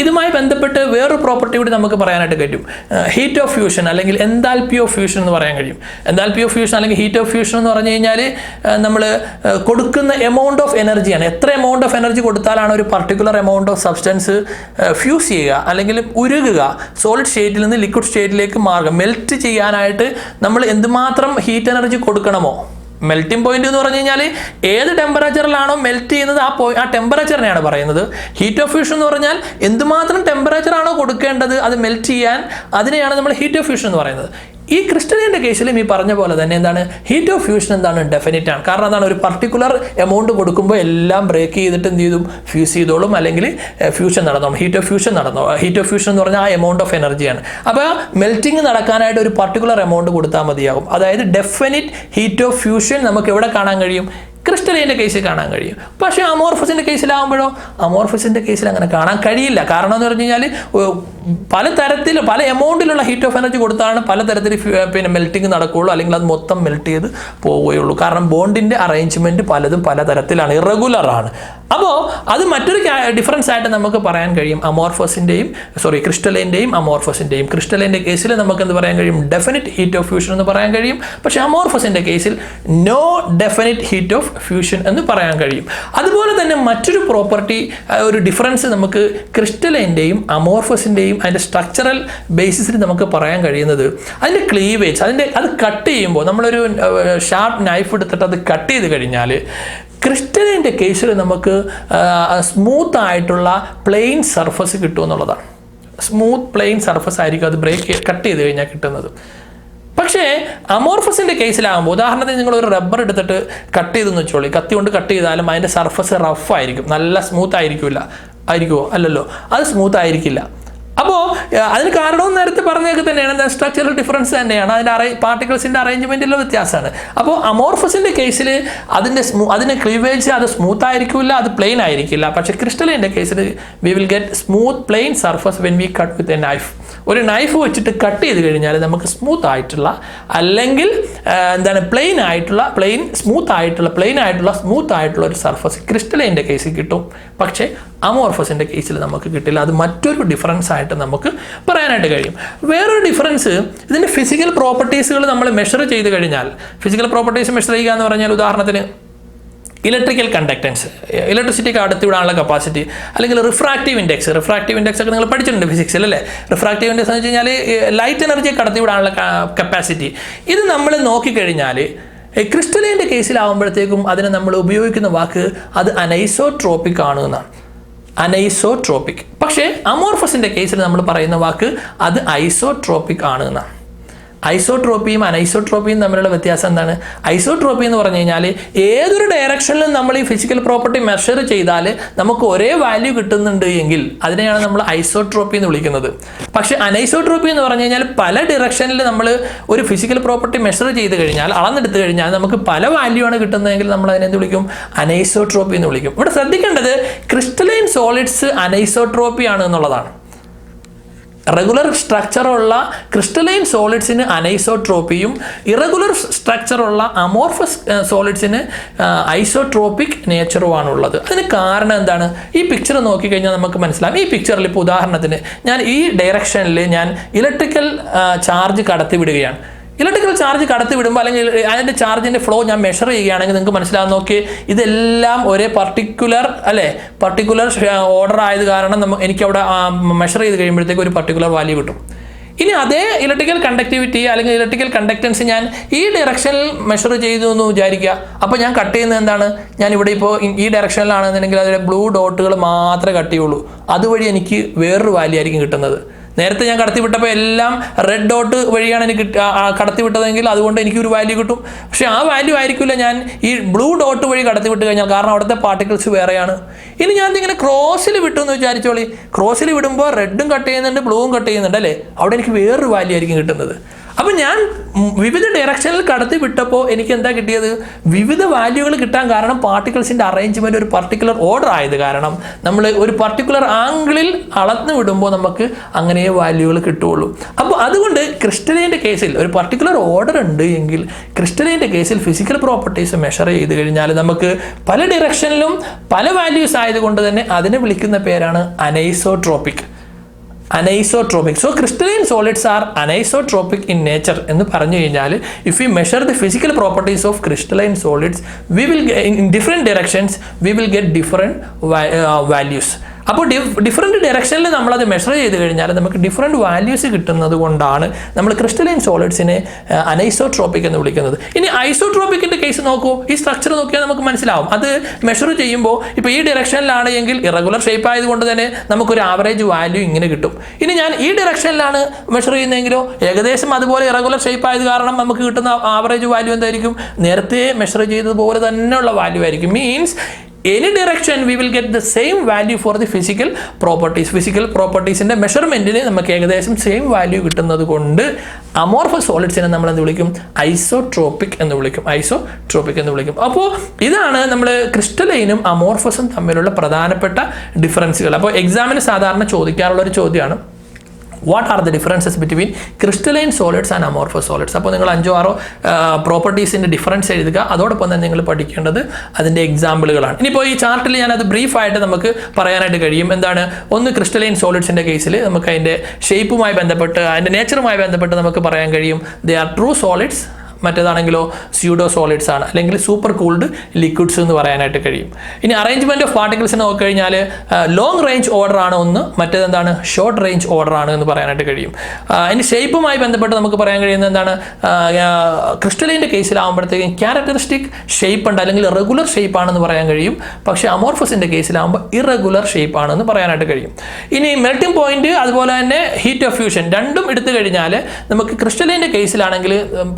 ഇതുമായി ബന്ധപ്പെട്ട് വേറൊരു പ്രോപ്പർട്ടി കൂടി നമുക്ക് പറയാനായിട്ട് കഴിയും. ഹീറ്റ് ഓഫ് ഫ്യൂഷൻ അല്ലെങ്കിൽ എൻതാൽപ്പി ഓഫ് ഫ്യൂഷൻ എന്ന് പറയാൻ കഴിയും. എൻതാൽപ്പി ഓഫ് ഫ്യൂഷൻ അല്ലെങ്കിൽ ഹീറ്റ് ഓഫ് ഫ്യൂഷൻ എന്ന് പറഞ്ഞു കഴിഞ്ഞാൽ നമ്മൾ കൊടുക്കുന്ന എമൗണ്ട് ഓഫ് എനർജിയാണ്. എത്ര എമൗണ്ട് ഓഫ് എനർജി കൊടുത്താലാണ് ഒരു particular amount of substance fuse ചെയ്യുക അല്ലെങ്കിൽ ഉരുകുക, സോളിഡ് സ്റ്റേറ്റിൽ നിന്ന് ലിക്വിഡ് സ്റ്റേറ്റിലേക്ക് മാറുക, മെൽറ്റ് ചെയ്യാനായിട്ട് നമ്മൾ എന്തുമാത്രം ഹീറ്റ് എനർജി കൊടുക്കണമോ. മെൽറ്റിംഗ് പോയിന്റ് എന്ന് പറഞ്ഞു കഴിഞ്ഞാൽ ഏത് ടെമ്പറേച്ചറിലാണോ മെൽറ്റ് ചെയ്യുന്നത് ആ ടെമ്പറേച്ചറിനെയാണ് പറയുന്നത്. ഹീറ്റ് ഓഫ് ഫ്യൂഷൻ എന്ന് പറഞ്ഞാൽ എന്തുമാത്രം ടെമ്പറേച്ചർ ആണോ കൊടുക്കേണ്ടത് അത് മെൽറ്റ് ചെയ്യാൻ, അതിനെയാണ് നമ്മൾ ഹീറ്റ് ഓഫ് ഫ്യൂഷൻ എന്ന് പറയുന്നത്. ഈ ക്രിസ്റ്റലിൻ്റെ കേസിലും ഈ പറഞ്ഞ പോലെ തന്നെ എന്താണ് ഹീറ്റ് ഓഫ് ഫ്യൂഷൻ എന്താണ് ഡെഫിനിറ്റ് ആണ്. കാരണം എന്താണ് ഒരു പർട്ടിക്കുലർ എമൗണ്ട് കൊടുക്കുമ്പോൾ എല്ലാം ബ്രേക്ക് ചെയ്തിട്ട് എന്ത് ചെയ്തും ഫ്യൂസ് ചെയ്തോളും അല്ലെങ്കിൽ ഫ്യൂഷൻ നടന്നോളും. Heat of fusion heat of fusion എന്ന് പറഞ്ഞാൽ ആ എമൗണ്ട് ഓഫ് എനർജിയാണ്. അപ്പോൾ മെൽറ്റിംഗ് നടക്കാനായിട്ട് ഒരു പർട്ടിക്കുലർ എമൗണ്ട് കൊടുത്താൽ മതിയാകും. അതായത് ഡെഫിനിറ്റ് ഹീറ്റ് ഓഫ് ഫ്യൂഷൻ നമുക്ക് എവിടെ കാണാൻ കഴിയും? ക്രിസ്റ്റലിൻ്റെ കേസിൽ കാണാൻ കഴിയും. പക്ഷേ അമോർഫസിൻ്റെ കേസിലാകുമ്പോഴോ അമോർഫസിൻ്റെ കേസിൽ അങ്ങനെ കാണാൻ കഴിയില്ല. കാരണം എന്ന് പറഞ്ഞു കഴിഞ്ഞാൽ പല എമൗണ്ടിലുള്ള ഹീറ്റ് ഓഫ് എനർജി കൊടുത്താണ് പലതരത്തിൽ മെൽറ്റിംഗ് നടക്കുകയുള്ളൂ, അല്ലെങ്കിൽ അത് മൊത്തം മെൽറ്റ് ചെയ്ത് പോവുകയുള്ളൂ. കാരണം ബോണ്ടിൻ്റെ അറേഞ്ച്മെൻറ്റ് പലതും പലതരത്തിലാണ്, ഇറഗുലറാണ്. അപ്പോൾ അത് മറ്റൊരു ഡിഫറൻസ് ആയിട്ട് നമുക്ക് പറയാൻ കഴിയും ക്രിസ്റ്റലൈൻ്റെയും അമോർഫസിൻ്റെയും. ക്രിസ്റ്റലൈൻ്റെ കേസിൽ നമുക്ക് എന്ത് പറയാൻ കഴിയും? ഡെഫിനിറ്റ് ഹീറ്റ് ഓഫ് ഫ്യൂഷൻ എന്ന് പറയാൻ കഴിയും. പക്ഷേ അമോർഫസിൻ്റെ കേസിൽ no definite heat of fusion എന്ന് പറയാൻ കഴിയും. അതുപോലെ തന്നെ മറ്റൊരു പ്രോപ്പർട്ടി, ഒരു ഡിഫറൻസ് നമുക്ക് ക്രിസ്റ്റലൈൻ്റെയും അമോർഫസിൻ്റെയും അതിൻ്റെ സ്ട്രക്ചറൽ ബേസിസിൽ നമുക്ക് പറയാൻ കഴിയുന്നത് അതിൻ്റെ ക്ലീവേജ്. അത് കട്ട് ചെയ്യുമ്പോൾ നമ്മളൊരു ഷാർപ്പ് നൈഫ് എടുത്തിട്ട് അത് കട്ട് ചെയ്ത് കഴിഞ്ഞാൽ ക്രിസ്റ്റലിൻ്റെ കേസിൽ നമുക്ക് സ്മൂത്ത് ആയിട്ടുള്ള പ്ലെയിൻ സർഫസ് കിട്ടുമെന്നുള്ളതാണ്. സ്മൂത്ത് പ്ലെയിൻ സർഫസ് ആയിരിക്കും അത് കട്ട് ചെയ്ത് കഴിഞ്ഞാൽ കിട്ടുന്നത്. പക്ഷേ അമോർഫസിൻ്റെ കേസിലാകുമ്പോൾ ഉദാഹരണത്തിന് നിങ്ങളൊരു റബ്ബർ എടുത്തിട്ട് കട്ട് ചെയ്തെന്ന് വെച്ചോളി, കത്തി കൊണ്ട് കട്ട് ചെയ്താലും അതിൻ്റെ സർഫസ് റഫ് ആയിരിക്കും, നല്ല സ്മൂത്ത് ആയിരിക്കുമോ? അല്ലല്ലോ, അത് സ്മൂത്ത് ആയിരിക്കില്ല. അപ്പോൾ അതിന് കാരണവും നേരത്തെ പറഞ്ഞതൊക്കെ തന്നെയാണ്, സ്ട്രക്ചറൽ ഡിഫറൻസ് തന്നെയാണ്, അതിൻ്റെ പാർട്ടിക്കിൾസിൻ്റെ അറേഞ്ച്മെൻറ്റിലുള്ള വ്യത്യാസമാണ്. അപ്പോൾ അമോർഫസിൻ്റെ കേസിൽ അതിൻ്റെ ക്ലീവേജ് അത് സ്മൂത്ത് ആയിരിക്കില്ല, അത് പ്ലെയിൻ ആയിരിക്കില്ല. പക്ഷേ ക്രിസ്റ്റലിൻ്റെ കേസിൽ we will get smooth plain surface when we cut with a knife. ഒരു നൈഫ് വെച്ചിട്ട് കട്ട് ചെയ്ത് കഴിഞ്ഞാൽ നമുക്ക് സ്മൂത്ത് ആയിട്ടുള്ള അല്ലെങ്കിൽ പ്ലെയിൻ ആയിട്ടുള്ള ഒരു സർഫസ് ക്രിസ്റ്റലൈൻ്റെ കേസിൽ കിട്ടും. പക്ഷേ അമോർഫസിൻ്റെ കേസിൽ നമുക്ക് കിട്ടില്ല. അത് മറ്റൊരു ഡിഫറൻസ് ആയിട്ട് നമുക്ക് പറയാനായിട്ട് കഴിയും. വേറൊരു ഡിഫറൻസ്, ഇതിൻ്റെ ഫിസിക്കൽ പ്രോപ്പർട്ടീസുകൾ നമ്മൾ മെഷർ ചെയ്ത് കഴിഞ്ഞാൽ, ഫിസിക്കൽ പ്രോപ്പർട്ടീസ് മെഷർ ചെയ്യുക എന്ന് പറഞ്ഞാൽ ഉദാഹരണത്തിന് ഇലക്ട്രിക്കൽ കണ്ടക്റ്റൻസ്, ഇലക്ട്രിസിറ്റി കടത്തിവിടാനുള്ള കപ്പാസിറ്റി, അല്ലെങ്കിൽ റിഫ്രാക്റ്റീവ് ഇൻഡെക്സ് ഒക്കെ നിങ്ങൾ പഠിച്ചിട്ടുണ്ട് ഫിസിക്സിൽ അല്ലേ. റിഫ്രാക്റ്റീവ് ഇൻഡെക്സ് എന്ന് വെച്ച് കഴിഞ്ഞാൽ ലൈറ്റ് എനർജി കടത്തിവിടാനുള്ള കപ്പാസിറ്റി. ഇത് നമ്മൾ നോക്കിക്കഴിഞ്ഞാൽ ക്രിസ്റ്റലൈൻ്റെ കേസിലാവുമ്പോഴത്തേക്കും അതിന് നമ്മൾ ഉപയോഗിക്കുന്ന വാക്ക് അത് അനൈസോട്രോപ്പിക് ആണ് എന്നാണ്. അനൈസോട്രോപ്പിക്. പക്ഷേ അമോർഫസിൻ്റെ കേസിൽ നമ്മൾ പറയുന്ന വാക്ക് അത് ഐസോട്രോപ്പിക് ആണ് എന്നാണ്. ഐസോട്രോപ്പിയും അനൈസോട്രോപ്പിയും തമ്മിലുള്ള വ്യത്യാസം എന്താണ്? ഐസോട്രോപ്പി എന്ന് പറഞ്ഞു കഴിഞ്ഞാൽ ഏതൊരു ഡയറക്ഷനിലും നമ്മൾ ഈ ഫിസിക്കൽ പ്രോപ്പർട്ടി മെഷർ ചെയ്താൽ നമുക്ക് ഒരേ വാല്യൂ കിട്ടുന്നുണ്ട് എങ്കിൽ അതിനെയാണ് നമ്മൾ ഐസോട്രോപ്പി എന്ന് വിളിക്കുന്നത്. പക്ഷേ അനൈസോട്രോപ്പി എന്ന് പറഞ്ഞു കഴിഞ്ഞാൽ പല ഡയറക്ഷനിൽ നമ്മൾ ഒരു ഫിസിക്കൽ പ്രോപ്പർട്ടി മെഷർ ചെയ്ത് കഴിഞ്ഞാൽ, അളന്നെടുത്ത് കഴിഞ്ഞാൽ നമുക്ക് പല വാല്യൂ ആണ് കിട്ടുന്നതെങ്കിൽ നമ്മൾ അതിനെന്ത് വിളിക്കും? അനൈസോട്രോപ്പി എന്ന് വിളിക്കും. ഇവിടെ ശ്രദ്ധിക്കേണ്ടത് ക്രിസ്റ്റലൈൻ സോളിഡ്സ് അനൈസോട്രോപ്പി ആണ് എന്നുള്ളതാണ്. റെഗുലർ സ്ട്രക്ചറുള്ള ക്രിസ്റ്റലൈൻ സോളിഡ്സിന് അനൈസോട്രോപ്പിയും ഇറഗുലർ സ്ട്രക്ചറുള്ള അമോർഫസ് സോളിഡ്സിന് ഐസോട്രോപ്പിക് നേച്ചറുമാണുള്ളത്. അതിന് കാരണം എന്താണ്? ഈ പിക്ചർ നോക്കിക്കഴിഞ്ഞാൽ നമുക്ക് മനസ്സിലാവും. ഈ പിക്ചറിൽ ഇപ്പോൾ ഉദാഹരണത്തിന് ഞാൻ ഈ ഡയറക്ഷനിൽ ഞാൻ ഇലക്ട്രിക്കൽ ചാർജ് കടത്തിവിടുകയാണ്. ഇലക്ട്രിക്കൽ ചാർജ് കടത്തി വിടുമ്പോൾ അല്ലെങ്കിൽ അതിൻ്റെ ചാർജിൻ്റെ ഫ്ലോ ഞാൻ മെഷർ ചെയ്യുകയാണെങ്കിൽ നിങ്ങൾക്ക് മനസ്സിലാകും. നോക്കി, ഇതെല്ലാം ഒരേ പർട്ടിക്കുലർ ഓർഡർ ആയത് കാരണം എനിക്കവിടെ മെഷർ ചെയ്ത് കഴിയുമ്പോഴത്തേക്ക് ഒരു പർട്ടിക്കുലർ വാല്യൂ കിട്ടും. ഇനി അതേ ഇലക്ട്രിക്കൽ കണ്ടക്ടിവിറ്റി അല്ലെങ്കിൽ ഇലക്ട്രിക്കൽ കണ്ടക്റ്റൻസ് ഞാൻ ഈ ഡയറക്ഷനിൽ മെഷർ ചെയ്തു എന്ന് വിചാരിക്കുക. അപ്പോൾ ഞാൻ കട്ട് ചെയ്യുന്നത് എന്താണ്? ഞാൻ ഇവിടെ ഇപ്പോൾ ഈ ഡയറക്ഷനിലാണെന്നുണ്ടെങ്കിൽ അതിലെ ബ്ലൂ ഡോട്ടുകൾ മാത്രമേ കട്ട് ചെയ്യുള്ളൂ. അതുവഴി എനിക്ക് വേറൊരു വാല്യൂ ആയിരിക്കും കിട്ടുന്നത്. നേരത്തെ ഞാൻ കടത്തിവിട്ടപ്പോൾ എല്ലാം റെഡ് ഡോട്ട് വഴിയാണ് എനിക്ക് കടത്തിവിട്ടതെങ്കിൽ അതുകൊണ്ട് എനിക്കൊരു വാല്യൂ കിട്ടും. പക്ഷേ ആ വാല്യൂ ആയിരിക്കില്ല ഞാൻ ഈ ബ്ലൂ ഡോട്ട് വഴി കടത്തിവിട്ട് കഴിഞ്ഞാൽ, കാരണം അവിടുത്തെ പാർട്ടിക്കിൾസ് വേറെയാണ്. ഇനി ഞാൻ ഇങ്ങനെ ക്രോസിൽ വിട്ടു എന്ന് വിചാരിച്ചോളി. ക്രോസിൽ വിടുമ്പോൾ റെഡും കട്ട് ചെയ്യുന്നുണ്ട്, ബ്ലൂവും കട്ട് ചെയ്യുന്നുണ്ട് അല്ലേ? അവിടെ എനിക്ക് വേറൊരു വാല്യൂ ആയിരിക്കും കിട്ടുന്നത്. അപ്പം ഞാൻ വിവിധ ഡയറക്ഷനിൽ കടത്തി വിട്ടപ്പോൾ എനിക്ക് എന്താ കിട്ടിയത്? വിവിധ വാല്യൂകൾ കിട്ടാൻ കാരണം പാർട്ടിക്കിൾസിൻ്റെ അറേഞ്ച്മെൻറ്റ് ഒരു പർട്ടിക്കുലർ ഓർഡർ ആയത് കാരണം നമ്മൾ ഒരു പർട്ടിക്കുലർ ആംഗിളിൽ അളന്ന് വിടുമ്പോൾ നമുക്ക് അങ്ങനെ വാല്യൂകൾ കിട്ടുകയുള്ളൂ. അപ്പോൾ അതുകൊണ്ട് ക്രിസ്റ്റലൈൻ്റെ കേസിൽ ഒരു പർട്ടിക്കുലർ ഓർഡർ ഉണ്ട് എങ്കിൽ ക്രിസ്റ്റലൈൻ്റെ കേസിൽ ഫിസിക്കൽ പ്രോപ്പർട്ടീസ് മെഷർ ചെയ്ത് കഴിഞ്ഞാൽ നമുക്ക് പല ഡയറക്ഷനിലും പല വാല്യൂസ് ആയതുകൊണ്ട് തന്നെ അതിനെ വിളിക്കുന്ന പേരാണ് anisotropic. Anisotropy. So crystalline solids are anisotropic in nature എന്ന് പറഞ്ഞു കഴിഞ്ഞാൽ if we measure the physical properties of crystalline solids we will get, in different directions we will get different values. അപ്പോൾ ഡിഫറെൻറ്റ് ഡയറക്ഷനിൽ നമ്മളത് മെഷർ ചെയ്ത് കഴിഞ്ഞാൽ നമുക്ക് different values കിട്ടുന്നത് കൊണ്ടാണ് നമ്മൾ ക്രിസ്റ്റലൈൻ സോളിഡ്സിനെ അനൈസോട്രോപ്പിക് എന്ന് വിളിക്കുന്നത്. ഇനി ഐസോട്രോപ്പിക്കിൻ്റെ കേസ് നോക്കൂ, ഈ സ്ട്രക്ചർ നോക്കിയാൽ നമുക്ക് മനസ്സിലാവും. അത് മെഷർ ചെയ്യുമ്പോൾ ഇപ്പോൾ ഈ ഡയറക്ഷനിലാണ് എങ്കിൽ ഇറഗുലർ ഷേപ്പ് ആയതുകൊണ്ട് തന്നെ നമുക്കൊരു ആവറേജ് വാല്യൂ ഇങ്ങനെ കിട്ടും. ഇനി ഞാൻ ഈ ഡയറക്ഷനിലാണ് മെഷർ ചെയ്യുന്നതെങ്കിലോ ഏകദേശം അതുപോലെ ഇറഗുലർ ഷേപ്പ് ആയത് കാരണം നമുക്ക് കിട്ടുന്ന ആവറേജ് വാല്യൂ എന്തായിരിക്കും? നേരത്തെ മെഷർ ചെയ്തതുപോലെ തന്നെയുള്ള വാല്യൂ ആയിരിക്കും. Means any direction we will get the same value for the physical properties. Physical propertiesന്റെ മെഷർമെൻറ്റിന് നമുക്ക് ഏകദേശം സെയിം വാല്യൂ കിട്ടുന്നത് കൊണ്ട് അമോർഫസ് സോളിഡ്സിനെ നമ്മൾ എന്ത് വിളിക്കും? ഐസോട്രോപ്പിക് എന്ന് വിളിക്കും. ഐസോട്രോപ്പിക് എന്ന് വിളിക്കും. അപ്പോൾ ഇതാണ് നമ്മൾ ക്രിസ്റ്റലൈനും അമോർഫസും തമ്മിലുള്ള പ്രധാനപ്പെട്ട ഡിഫറൻസുകൾ. അപ്പോൾ എക്സാമിന് സാധാരണ ചോദിക്കാറുള്ള ഒരു ചോദ്യമാണ് what are the differences between crystalline solids and amorphous solids. അപ്പോൾ നിങ്ങൾ 5-6 പ്രോപ്പർട്ടീസിൻ്റെ ഡിഫറൻസ് എഴുതുക. അതോടൊപ്പം തന്നെ നിങ്ങൾ പഠിക്കേണ്ടത് അതിൻ്റെ എക്സാമ്പിളുകളാണ്. ഇനിയിപ്പോൾ ഈ ചാർട്ടിൽ ഞാനത് ബ്രീഫായിട്ട് നമുക്ക് പറയാനായിട്ട് കഴിയും. എന്താണ്? ഒന്ന് ക്രിസ്റ്റലൈൻ സോളിഡ്സിൻ്റെ കേസിൽ നമുക്ക് അതിൻ്റെ ഷേപ്പുമായി ബന്ധപ്പെട്ട് അതിൻ്റെ നേച്ചറുമായി ബന്ധപ്പെട്ട് നമുക്ക് പറയാൻ കഴിയും ദേ ആർ ട്രൂ സോളിഡ്സ്. മറ്റേതാണെങ്കിലോ സ്യൂഡോ സോളിഡ്സ് ആണ്, അല്ലെങ്കിൽ സൂപ്പർ കൂൾഡ് ലിക്വിഡ്സ് എന്ന് പറയാനായിട്ട് കഴിയും. ഇനി അറേഞ്ച്മെൻറ്റ് ഓഫ് പാർട്ടിക്കിൾസ് നോക്കിക്കഴിഞ്ഞാൽ ലോങ് റേഞ്ച് ഓർഡർ ആണ് ഒന്ന്, മറ്റേതെന്താണ്? ഷോർട്ട് റേഞ്ച് ഓർഡർ ആണ് എന്ന് പറയാനായിട്ട് കഴിയും. ഇനി ഷേപ്പുമായി ബന്ധപ്പെട്ട് നമുക്ക് പറയാൻ കഴിയുന്നത് എന്താണ്? ക്രിസ്റ്റലൈൻ്റെ കേസിലാകുമ്പോഴത്തേക്കും ക്യാരക്ടറിസ്റ്റിക് ഷേപ്പ് ഉണ്ട്, അല്ലെങ്കിൽ റെഗുലർ ഷേപ്പ് ആണെന്ന് പറയാൻ കഴിയും. പക്ഷേ അമോർഫസിൻ്റെ കേസിലാകുമ്പോൾ ഇറഗുലർ ഷേപ്പ് ആണെന്ന് പറയാനായിട്ട് കഴിയും. ഇനി മെൽറ്റിംഗ് പോയിന്റ് അതുപോലെ തന്നെ ഹീറ്റ് ഓഫ് ഫ്യൂഷൻ രണ്ടും എടുത്തു കഴിഞ്ഞാൽ നമുക്ക് ക്രിസ്റ്റലൈൻ്റെ കേസിലാണെങ്കിൽ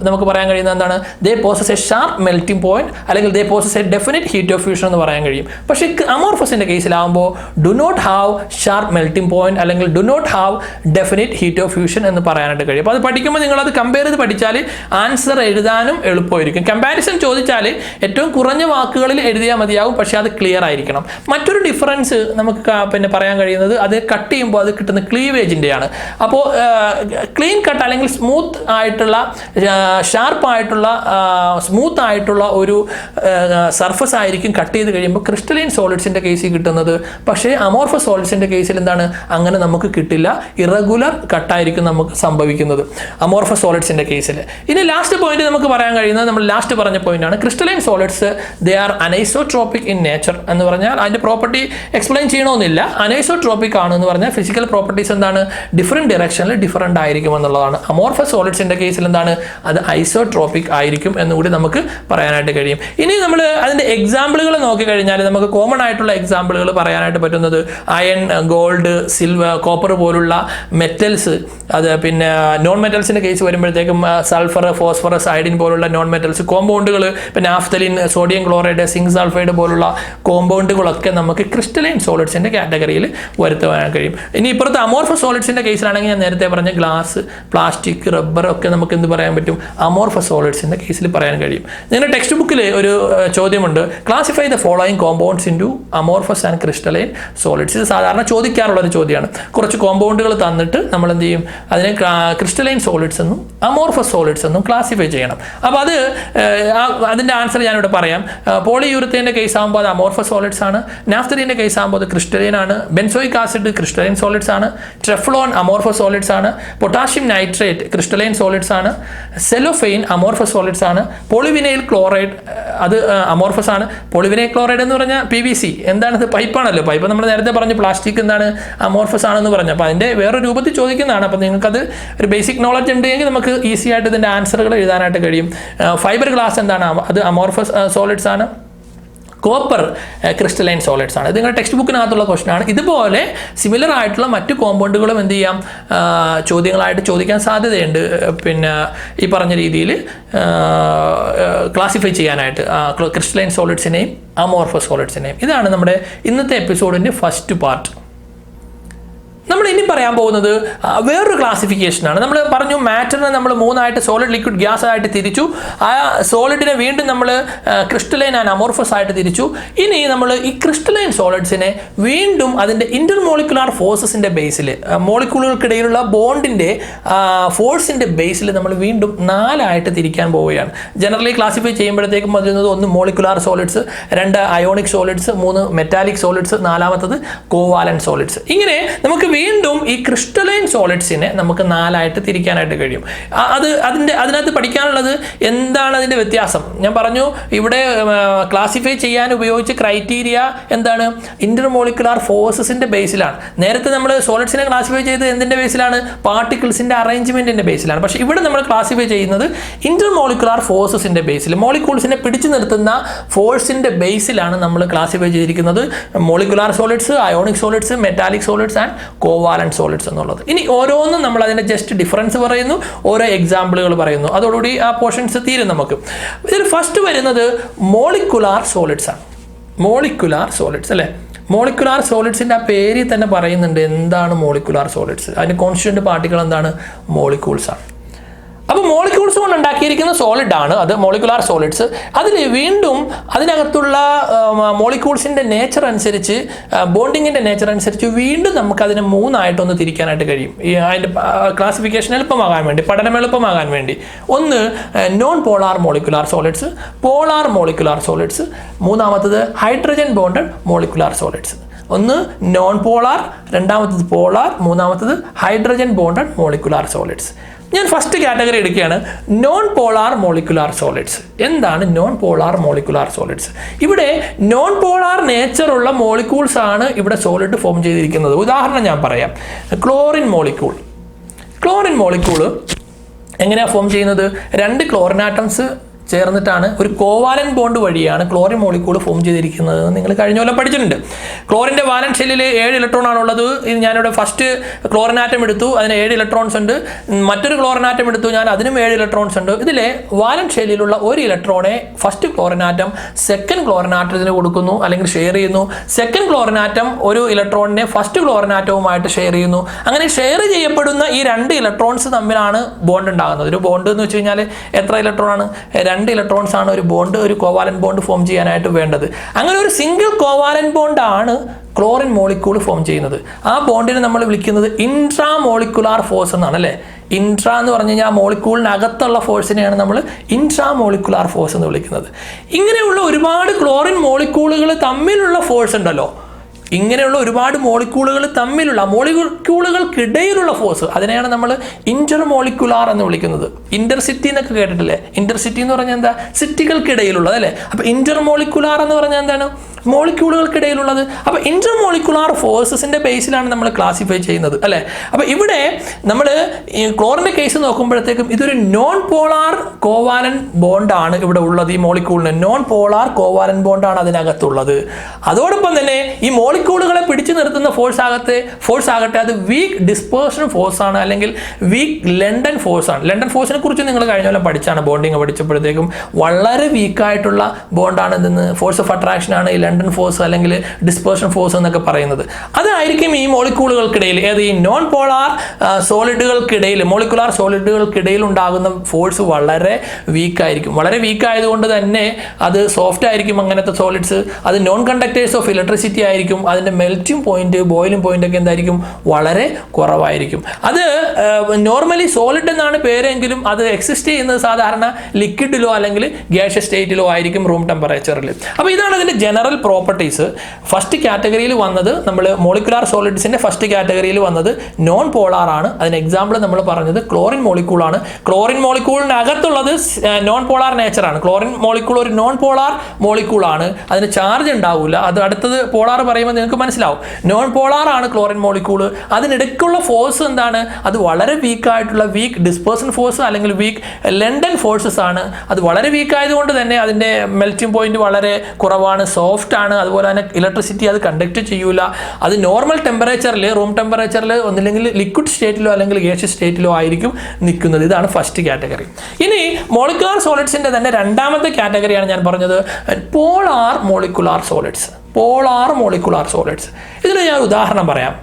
നമുക്ക് പറയാൻ എന്താണ്? They possess a sharp melting point, അല്ലെങ്കിൽ they possess a definite heat of fusion എന്ന് പറയാൻ കഴിയും. പക്ഷേ അമോർഫസിന്റെ കേസിലാവുമ്പോൾ do not have sharp melting point, അല്ലെങ്കിൽ do not have definite heat of fusion എന്ന് പറയാനായിട്ട് കഴിയും. അപ്പോൾ അത് പഠിക്കുമ്പോൾ നിങ്ങൾ അത് കമ്പയർ ചെയ്ത് പഠിച്ചാൽ ആൻസർ എഴുതാനും എളുപ്പമായിരിക്കും. കമ്പാരിസൺ ചോദിച്ചാൽ ഏറ്റവും കുറഞ്ഞ വാക്കുകളിൽ എഴുതിയാൽ മതിയാവും, പക്ഷേ അത് ക്ലിയർ ആയിരിക്കണം. മറ്റൊരു ഡിഫറൻസ് നമുക്ക് പിന്നെ പറയാൻ കഴിയുന്നത് അത് കട്ട് ചെയ്യുമ്പോൾ അത് കിട്ടുന്ന ക്ലീവേജിൻ്റെയാണ്. അപ്പോൾ ക്ലീൻ കട്ട് അല്ലെങ്കിൽ സ്മൂത്ത് ആയിട്ടുള്ള ഷാർപ്പ് ആയിട്ടുള്ള സ്മൂത്ത് ആയിട്ടുള്ള ഒരു സർഫസ് ആയിരിക്കും കട്ട് ചെയ്ത് കഴിയുമ്പോൾ ക്രിസ്റ്റലൈൻ സോളിഡ്സിൻ്റെ കേസിൽ കിട്ടുന്നത്. പക്ഷേ അമോർഫസ് സോളിഡ്സിൻ്റെ കേസിൽ എന്താണ്? അങ്ങനെ നമുക്ക് കിട്ടില്ല, ഇറഗുലർ കട്ടായിരിക്കും നമുക്ക് സംഭവിക്കുന്നത് അമോർഫസ് സോളിഡ്സിൻ്റെ കേസിൽ. ഇനി ലാസ്റ്റ് പോയിന്റ് നമുക്ക് പറയാൻ കഴിയുന്നത് നമ്മൾ ലാസ്റ്റ് പറഞ്ഞ പോയിന്റാണ്. Crystalline solids they are anisotropic in nature എന്ന് പറഞ്ഞാൽ അതിൻ്റെ പ്രോപ്പർട്ടി എക്സ്പ്ലെയിൻ ചെയ്യണമെന്നില്ല. അനൈസോട്രോപ്പിക് ആണെന്ന് പറഞ്ഞാൽ ഫിസിക്കൽ പ്രോപ്പർട്ടീസ് എന്താണ്? ഡിഫറെൻറ്റ് ഡയറക്ഷനിൽ ഡിഫറെൻ്റ് ആയിരിക്കും എന്നുള്ളതാണ്. അമോർഫസ് സോളിഡ്സിൻ്റെ കേസിൽ എന്താണ്? അത് ഐസോട്രോപ്പിക് ആയിരിക്കും എന്നുകൂടി നമുക്ക് പറയാനായിട്ട് കഴിയും. ഇനി നമ്മൾ അതിൻ്റെ എക്സാമ്പിളുകൾ നോക്കിക്കഴിഞ്ഞാൽ നമുക്ക് കോമൺ ആയിട്ടുള്ള എക്സാമ്പിളുകൾ പറയാനായിട്ട് പറ്റുന്നത് അയൺ, ഗോൾഡ്, സിൽവർ, കോപ്പർ പോലുള്ള മെറ്റൽസ്. അത് പിന്നെ നോൺ മെറ്റൽസിൻ്റെ കേസ് വരുമ്പോഴത്തേക്കും സൾഫർ, ഫോസ്ഫറസ്, അയഡിൻ പോലുള്ള നോൺ മെറ്റൽസ് കോമ്പൗണ്ടുകൾ, പിന്നെ naphthalene, sodium chloride, zinc sulphide പോലുള്ള കോമ്പൗണ്ടുകളൊക്കെ നമുക്ക് ക്രിസ്റ്റലൈൻ സോളിഡ്സിൻ്റെ കാറ്റഗറിയിൽ വരുത്തുവാൻ കഴിയും. ഇനി ഇപ്പുറത്ത് അമോർഫസ് സോളിഡ്സിൻ്റെ കേസിലാണെങ്കിൽ ഞാൻ നേരത്തെ പറഞ്ഞ ഗ്ലാസ്, പ്ലാസ്റ്റിക്, റബ്ബർ ഒക്കെ നമുക്ക് എന്ത് പറയാൻ പറ്റും? അമോർഫസ് സോളിഡ്സിൻ്റെ കേസിൽ പറയാൻ കഴിയും. നിങ്ങളുടെ ടെക്സ്റ്റ് ബുക്കിൽ ഒരു ചോദ്യമുണ്ട്, classify the following compounds into amorphous and crystalline solids. ഇത് സാധാരണ ചോദിക്കാറുള്ള ഒരു ചോദ്യമാണ്. കുറച്ച് കോമ്പൗണ്ടുകൾ തന്നിട്ട് നമ്മൾ എന്ത് ചെയ്യും? അതിനെ ക്രിസ്റ്റലൈൻ സോളിഡ്സ് എന്നും അമോർഫസ് സോളിഡ്സ് എന്നും ക്ലാസിഫൈ ചെയ്യണം. അപ്പോൾ അതിൻ്റെ ആൻസർ ഞാനിവിടെ പറയാം. പോളിയൂരത്തേൻ്റെ കേസ് ആകുമ്പോൾ അത് അമോർഫസ് സോളിഡ്സ് ആണ്. നാഫ്തലിൻ്റെ കേസ് ആകുമ്പോൾ അത് ക്രിസ്റ്റലൈൻ ആണ്. ബെൻസോയിക് ആസിഡ് ക്രിസ്റ്റലൈൻ സോളിഡ്സ് ആണ്. ട്രെഫ്ലോൺ അമോർഫസ് സോളിഡ്സ് ആണ്. പൊട്ടാഷ്യം നൈട്രേറ്റ് ക്രിസ്റ്റലൈൻ സോളിഡ്സ് ആണ്. സെലോഫെയിൻ അമോർഫസ് സോളിഡ്സ് ആണ്. പോളിവിനൈൽ ക്ലോറൈഡ് അത് അമോർഫസ് ആണ്. പോളിവിനൈൽ ക്ലോറൈഡ് എന്ന് പറഞ്ഞാൽ PVC എന്താണത്? പൈപ്പാണല്ലോ. പൈപ്പ് നമ്മൾ നേരത്തെ പറഞ്ഞു പ്ലാസ്റ്റിക് എന്താണ്? അമോർഫസ് ആണെന്ന് പറഞ്ഞു. അപ്പോൾ അതിൻ്റെ വേറെ രൂപത്തിൽ ചോദിക്കുന്നതാണ്. അപ്പോൾ നിങ്ങൾക്കത് ഒരു ബേസിക് നോളജ് ഉണ്ടെങ്കിൽ നമുക്ക് ഈസി ആയിട്ട് ഇതിൻ്റെ ആൻസറുകൾ എഴുതാനായിട്ട് കഴിയും. ഫൈബർ ഗ്ലാസ് എന്താണ്? അത് അമോർഫസ് സോളിഡ്സ് ആണ്. കോപ്പർ ക്രിസ്റ്റലൈൻ സോളിഡ്സ് ആണ്. ഇത് നിങ്ങളുടെ ടെക്സ്റ്റ് ബുക്കിനകത്തുള്ള ക്വസ്റ്റൻ ആണ്. ഇതുപോലെ സിമിലർ ആയിട്ടുള്ള മറ്റു കോമ്പൗണ്ടുകളും എന്ത് ചെയ്യാം, ചോദ്യങ്ങളായിട്ട് ചോദിക്കാൻ സാധ്യതയുണ്ട്. പിന്നെ ഈ പറഞ്ഞ രീതിയിൽ ക്ലാസിഫൈ ചെയ്യാനായിട്ട് ക്രിസ്റ്റലൈൻ സോളിഡ്സിനെയും അമോർഫസ് സോളിഡ്സിനെയും. ഇതാണ് നമ്മുടെ ഇന്നത്തെ എപ്പിസോഡിൻ്റെ ഫസ്റ്റ് പാർട്ട്. നമ്മൾ ഇനി പറയാൻ പോകുന്നത് വേറൊരു ക്ലാസിഫിക്കേഷനാണ്. നമ്മൾ പറഞ്ഞു മാറ്ററിനെ നമ്മൾ മൂന്നായിട്ട് സോളിഡ്, ലിക്വിഡ്, ഗ്യാസ് ആയിട്ട് തിരിച്ചു. ആ സോളിഡിനെ വീണ്ടും നമ്മൾ ക്രിസ്റ്റലൈൻ ആൻഡ് അമോർഫസ് ആയിട്ട് തിരിച്ചു. ഇനി നമ്മൾ ഈ ക്രിസ്റ്റലൈൻ സോളിഡ്സിനെ വീണ്ടും അതിൻ്റെ ഇന്റർമോളിക്കുലാർ ഫോഴ്സസിൻ്റെ ബേസിൽ, മോളിക്യൂളുകൾക്കിടയിലുള്ള ബോണ്ടിൻ്റെ ഫോഴ്സിൻ്റെ ബേസിൽ നമ്മൾ വീണ്ടും 4ആയിട്ട് തിരിക്കാൻ പോവുകയാണ്. ജനറലി ക്ലാസിഫൈ ചെയ്യുമ്പോഴത്തേക്കും വരുന്നത് 1 molecular solids, 2 ionic solids, 3 metallic solids, 4ാമത്തത് കോവാലന്റ് സോളിഡ്സ്. ഇങ്ങനെ നമുക്ക് വീണ്ടും ഈ ക്രിസ്റ്റലൈൻ സോളിഡ്സിനെ നമുക്ക് 4ആയിട്ട് തിരിക്കാനായിട്ട് കഴിയും. അതിനകത്ത് പഠിക്കാനുള്ളത് എന്താണ് അതിൻ്റെ വ്യത്യാസം. ഞാൻ പറഞ്ഞു ഇവിടെ ക്ലാസിഫൈ ചെയ്യാൻ ഉപയോഗിച്ച ക്രൈറ്റീരിയ എന്താണ്, ഇന്റർമോളിക്കുലാർ ഫോഴ്സസിന്റെ ബേസിലാണ്. നേരത്തെ നമ്മൾ സോളിഡ്സിനെ ക്ലാസിഫൈ ചെയ്തത് എന്തിന്റെ ബേസിലാണ്, പാർട്ടിക്കിൾസിന്റെ അറേഞ്ച്മെന്റിന്റെ ബേസിലാണ്. പക്ഷേ ഇവിടെ നമ്മൾ ക്ലാസിഫൈ ചെയ്യുന്നത് ഇന്റർമോളിക്കുലാർ ഫോഴ്സസിന്റെ ബേസിൽ, മോളിക്യൂൾസിനെ പിടിച്ചു നിർത്തുന്ന ഫോഴ്സിന്റെ ബേസിലാണ് നമ്മൾ ക്ലാസിഫൈ ചെയ്തിരിക്കുന്നത്. Molecular solids, ionic solids, metallic solids and covalent solids എന്നുള്ളത്. ഇനി ഓരോന്നും നമ്മൾ അതിന്റെ ജസ്റ്റ് ഡിഫറൻസ് പറയുന്നു, ഓരോ എക്സാമ്പിളുകൾ പറയുന്നു. അതോടുകൂടി ആ പോർഷൻസ് തീരും നമുക്ക്. ഇതിൽ ഫസ്റ്റ് വരുന്നത് മോളിക്കുലാർ സോളിഡ്സ് ആണ്. മോളിക്കുലാർ സോളിഡ്സ് അല്ലേ, മോളിക്കുലാർ സോളിഡ്സിന്റെ ആ പേരിൽ തന്നെ പറയുന്നുണ്ട് എന്താണ് മോളിക്കുലാർ സോളിഡ്സ്. അതിന്റെ കോൺസ്റ്റിറ്റ്യൂന്റ് പാർട്ടിക്കിൾ എന്താണ്, മോളിക്യൂൾസ് ആണ്. അപ്പോൾ മോളിക്യൂൾസ് കൊണ്ട് ഉണ്ടാക്കിയിരിക്കുന്ന സോളിഡ് ആണ് അത് മോളിക്കുലാർ സോളിഡ്സ്. അതിൽ വീണ്ടും അതിനകത്തുള്ള മോളിക്യൂൾസിൻ്റെ നേച്ചർ അനുസരിച്ച്, ബോണ്ടിങ്ങിൻ്റെ നേച്ചർ അനുസരിച്ച് വീണ്ടും നമുക്ക് അതിനെ 3ആയിട്ടൊന്ന് തിരിക്കാനായിട്ട് കഴിയും. ഈ അതിൻ്റെ ക്ലാസിഫിക്കേഷൻ എളുപ്പമാകാൻ വേണ്ടി, പഠനം എളുപ്പമാകാൻ വേണ്ടി. ഒന്ന് non polar molecular solids, polar molecular solids, 3ാമത്തത് ഹൈഡ്രജൻ ബോണ്ടഡ് മോളിക്കുലാർ സോളിഡ്സ്. ഒന്ന് നോൺ പോളാർ, 2ാമത്തത് പോളാർ, 3ാമത്തത് ഹൈഡ്രജൻ ബോണ്ടഡ് മോളിക്കുലാർ സോളിഡ്സ്. ഞാൻ ഫസ്റ്റ് കാറ്റഗറി എടുക്കുകയാണ്, നോൺ പോളാർ മോളിക്കുലാർ സോളിഡ്സ്. എന്താണ് നോൺ പോളാർ മോളിക്കുലാർ സോളിഡ്സ്? ഇവിടെ നോൺ പോളാർ നേച്ചറുള്ള മോളിക്യൂൾസ് ആണ് ഇവിടെ സോളിഡ് ഫോം ചെയ്തിരിക്കുന്നത്. ഉദാഹരണം ഞാൻ പറയാം, ക്ലോറിൻ മോളിക്യൂൾ. ക്ലോറിൻ മോളിക്യൂൾ എങ്ങനെയാണ് ഫോം ചെയ്യുന്നത്? 2 ക്ലോറിൻ ആറ്റംസ് ചേർന്നിട്ടാണ്, ഒരു കോവാലന്റ് ബോണ്ട് വഴിയാണ് ക്ലോറിൻ മോളിക്യൂൾ ഫോം ചെയ്തിരിക്കുന്നത്. നിങ്ങൾ കഴിഞ്ഞ പോലെ പഠിച്ചിട്ടുണ്ട്. ക്ലോറിൻ്റെ വാലന്റ് ഷെല്ലിൽ 7 ഇലക്ട്രോൺ ആണുള്ളത്. ഇത് ഞാനിവിടെ ഫസ്റ്റ് ക്ലോറിൻ ആറ്റം എടുത്തു, അതിന് 7 ഇലക്ട്രോൺസ് ഉണ്ട്. മറ്റൊരു ക്ലോറിൻ ആറ്റം എടുത്തു, ഞാൻ അതിനും 7 ഇലക്ട്രോൺസ് ഉണ്ട്. ഇതിലെ വാലന്റ് ഷെല്ലിലുള്ള 1 ഇലക്ട്രോണെ first chlorine atom second chlorine ആറ്റത്തിന് കൊടുക്കുന്നു, അല്ലെങ്കിൽ ഷെയർ ചെയ്യുന്നു. സെക്കൻഡ് ക്ലോറിൻ ആറ്റം ഒരു ഇലക്ട്രോണിനെ ഫസ്റ്റ് ക്ലോറിൻ ആറ്റവുമായിട്ട് ഷെയർ ചെയ്യുന്നു. അങ്ങനെ ഷെയർ ചെയ്യപ്പെടുന്ന ഈ 2 ഇലക്ട്രോൺസ് തമ്മിലാണ് ബോണ്ട് ഉണ്ടാകുന്നത്. ഒരു ബോണ്ട് എന്ന് വെച്ച് കഴിഞ്ഞാൽ എത്ര ഇലക്ട്രോൺ ആണ്? 2 ഇലക്ട്രോൺസ് ആണ് ഒരു ബോണ്ട്, ഒരു കോവാലന്റ് ബോണ്ട് ഫോം ചെയ്യാനായിട്ട് വേണ്ടത്. അങ്ങനെ ഒരു സിംഗിൾ കോവാലന്റ് ബോണ്ട് ആണ് ക്ലോറിൻ മോളിക്യൂൾ ഫോം ചെയ്യുന്നത്. ആ ബോണ്ടിനെ നമ്മൾ വിളിക്കുന്നത് ഇൻട്രാ മോളിക്കുലാർ ഫോഴ്സ് എന്നാണ് അല്ലേ. ഇൻട്രാ എന്ന് പറഞ്ഞു കഴിഞ്ഞാൽ ആ മോളിക്യൂളിനകത്തുള്ള ഫോഴ്സിനെയാണ് നമ്മൾ ഇൻട്രാ മോളിക്കുലാർ ഫോഴ്സ് എന്ന് വിളിക്കുന്നത്. ഇങ്ങനെയുള്ള ഒരുപാട് ക്ലോറിൻ മോളിക്യൂളുകൾ തമ്മിലുള്ള ഫോഴ്സ് ഉണ്ടല്ലോ, ഇങ്ങനെയുള്ള ഒരുപാട് മോളിക്യൂളുകൾ തമ്മിലുള്ള, മോളിക്യൂളുകൾക്കിടയിലുള്ള ഫോഴ്സ്, അതിനെയാണ് നമ്മൾ ഇന്റർമോളിക്കുലാർ എന്ന് വിളിക്കുന്നത്. ഇന്റർസിറ്റി എന്നൊക്കെ കേട്ടിട്ടില്ലേ? ഇന്റർസിറ്റി എന്ന് പറഞ്ഞാൽ എന്താ? സിറ്റികൾക്കിടയിലുള്ളത് അല്ലേ. അപ്പോൾ ഇന്റർമോളിക്കുലാർ എന്ന് പറഞ്ഞാൽ എന്താണ്? മോളിക്യൂളുകൾക്കിടയിലുള്ളത്. അപ്പോൾ ഇന്റർമോളിക്കുലാർ ഫോഴ്സസിന്റെ ബേസിലാണ് നമ്മൾ ക്ലാസിഫൈ ചെയ്യുന്നത് അല്ലേ. അപ്പോൾ ഇവിടെ നമ്മൾ ഈ ക്ലോറിന്റെ കേസ് നോക്കുമ്പോഴത്തേക്കും ഇതൊരു നോൺ പോളാർ കോവാലന്റ് ബോണ്ടാണ് ഇവിടെ ഉള്ളത്. ഈ മോളിക്യൂളിന് നോൺ പോളാർ കോവാലന്റ് ബോണ്ടാണ് അതിനകത്തുള്ളത്. അതോടൊപ്പം തന്നെ ഈ മോളിക്യൂളുകളെ പിടിച്ചു നിർത്തുന്ന ഫോഴ്സ് ആകട്ടെ അത് വീക്ക് ഡിസ്പേർഷൻ ഫോഴ്സ് ആണ്, അല്ലെങ്കിൽ വീക്ക് ലണ്ടൻ ഫോഴ്സ് ആണ്. ലണ്ടൻ ഫോഴ്സിനെ കുറിച്ച് നിങ്ങൾ കഴിഞ്ഞ പോലെ പഠിച്ചാണ്, ബോണ്ടിങ് പഠിച്ചപ്പോഴത്തേക്കും. വളരെ വീക്കായിട്ടുള്ള ബോണ്ടാണ് ഇതെന്ന്, ഫോഴ്സ് ഓഫ് അട്രാക്ഷൻ ആണ് ഈ ലണ്ടൻ ഫോഴ്സ് അല്ലെങ്കിൽ ഡിസ്പേർഷൻ ഫോഴ്സ് എന്നൊക്കെ പറയുന്നത്. അതായിരിക്കും ഈ മോളിക്യൂളുകൾക്കിടയിൽ, ഈ നോൺ പോളാർ സോളിഡുകൾക്കിടയിൽ, മോളിക്കുലാർ സോളിഡുകൾക്കിടയിൽ ഉണ്ടാകുന്ന ഫോഴ്സ് വളരെ വീക്കായിരിക്കും. വളരെ വീക്കായതുകൊണ്ട് തന്നെ അത് സോഫ്റ്റ് ആയിരിക്കും. അങ്ങനത്തെ സോളിഡ്സ് അത് നോൺ കണ്ടക്ടേഴ്സ് ഓഫ് ഇലക്ട്രിസിറ്റി ആയിരിക്കും. അതിൻ്റെ മെൽറ്റിംഗ് പോയിന്റ്, ബോയിലിംഗ് പോയിന്റ് ഒക്കെ എന്തായിരിക്കും? വളരെ കുറവായിരിക്കും. അത് നോർമലി സോളിഡ് എന്നാണ് പേരെങ്കിലും അത് എക്സിസ്റ്റ് ചെയ്യുന്നത് സാധാരണ ലിക്വിഡിലോ അല്ലെങ്കിൽ ഗ്യാഷ്യസ് സ്റ്റേറ്റിലോ ആയിരിക്കും, റൂം ടെമ്പറേച്ചറിൽ. അപ്പോൾ ഇതാണ് അതിൻ്റെ ജനറൽ പ്രോപ്പർട്ടീസ്. ഫസ്റ്റ് കാറ്റഗറിയിൽ വന്നത് നമ്മൾ മോളിക്കുലാർ സോളിഡ്സിൻ്റെ ഫസ്റ്റ് കാറ്റഗറിയിൽ വന്നത് നോൺ പോളാർ ആണ്. അതിന് എക്സാമ്പിൾ നമ്മൾ പറഞ്ഞത് ക്ലോറിൻ മോളിക്യൂൾ ആണ്. ക്ലോറിൻ മോളിക്യൂളിനകത്തുള്ളത് നോൺ പോളാർ നേച്ചർ ആണ്. ക്ലോറിൻ മോളിക്യൂൾ ഒരു നോൺ പോളാർ മോളിക്യൂൾ ആണ്. അതിന് ചാർജ് ഉണ്ടാവില്ല. അത് അടുത്തത് പോളാർ പറയുമ്പോൾ പറയുമ്പോൾ നിങ്ങൾക്ക് മനസ്സിലാവും. നോൺ പോളാർ ആണ് ക്ലോറിൻ മോളിക്യൂള്. അതിനിടയ്ക്കുള്ള ഫോഴ്സ് എന്താണ്? അത് വളരെ വീക്കായിട്ടുള്ള വീക്ക് ഡിസ്പേഴ്സൺ ഫോഴ്സ് അല്ലെങ്കിൽ വീക്ക് ലണ്ടൻ ഫോഴ്സസ് ആണ്. അത് വളരെ വീക്ക് ആയതുകൊണ്ട് തന്നെ അതിൻ്റെ മെൽറ്റിംഗ് പോയിന്റ് വളരെ കുറവാണ്, സോഫ്റ്റ് ആണ്. അതുപോലെ തന്നെ ഇലക്ട്രിസിറ്റി അത് കണ്ടക്ട് ചെയ്യൂല. അത് നോർമൽ ടെമ്പറേച്ചറിൽ, റൂം ടെമ്പറേച്ചറിൽ ഒന്നില്ലെങ്കിൽ ലിക്വിഡ് സ്റ്റേറ്റിലോ അല്ലെങ്കിൽ ഗ്യാസിയസ് സ്റ്റേറ്റിലോ ആയിരിക്കും നിൽക്കുന്നത്. ഇതാണ് ഫസ്റ്റ് കാറ്റഗറി. ഇനി മോളിക്കുലാർ സോളിഡ്സിൻ്റെ തന്നെ രണ്ടാമത്തെ കാറ്റഗറിയാണ് ഞാൻ പറഞ്ഞത്, polar molecular solids. Polar molecular solids. ഇതിന് ഞാൻ ഉദാഹരണം പറയാം.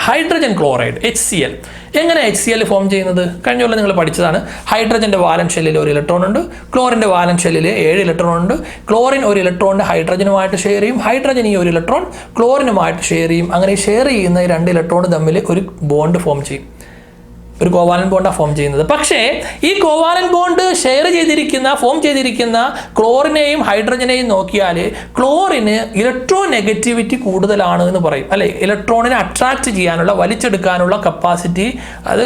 Hydrogen chloride HCl. എങ്ങനെ HCl ഫോം ചെയ്യുന്നത്? കഴിഞ്ഞ കൊല്ലം നിങ്ങൾ പഠിച്ചതാണ്. ഹൈഡ്രജൻ്റെ വാലൻസ് ഷെല്ലിൽ ഒരു ഇലക്ട്രോൺ ഉണ്ട്, ക്ലോറിൻ്റെ വാലൻസ് ഷെല്ലിൽ 7 ഇലക്ട്രോൺ ഉണ്ട്. ക്ലോറിൻ ഒരു ഇലക്ട്രോണിൻ്റെ ഹൈഡ്രജനുമായിട്ട് ഷെയർ ചെയ്യും, ഹൈഡ്രജൻ ഈ ഒരു ഇലക്ട്രോൺ ക്ലോറിനുമായിട്ട് ഷെയർ ചെയ്യും. അങ്ങനെ ഷെയർ ചെയ്യുന്ന ഈ 2 ഇലക്ട്രോൺ തമ്മിൽ ഒരു ബോണ്ട് ഫോം ചെയ്യും, ഒരു കോവാലന്റ് ബോണ്ടാണ് ഫോം ചെയ്യുന്നത്. പക്ഷേ ഈ കോവാലന്റ് ബോണ്ട് ഫോം ചെയ്തിരിക്കുന്ന ക്ലോറിനെയും ഹൈഡ്രജനെയും നോക്കിയാൽ ക്ലോറിന് ഇലക്ട്രോ നെഗറ്റിവിറ്റി കൂടുതലാണ് എന്ന് പറയും, അല്ലെ? ഇലക്ട്രോണിനെ അട്രാക്ട് ചെയ്യാനുള്ള, വലിച്ചെടുക്കാനുള്ള കപ്പാസിറ്റി അത്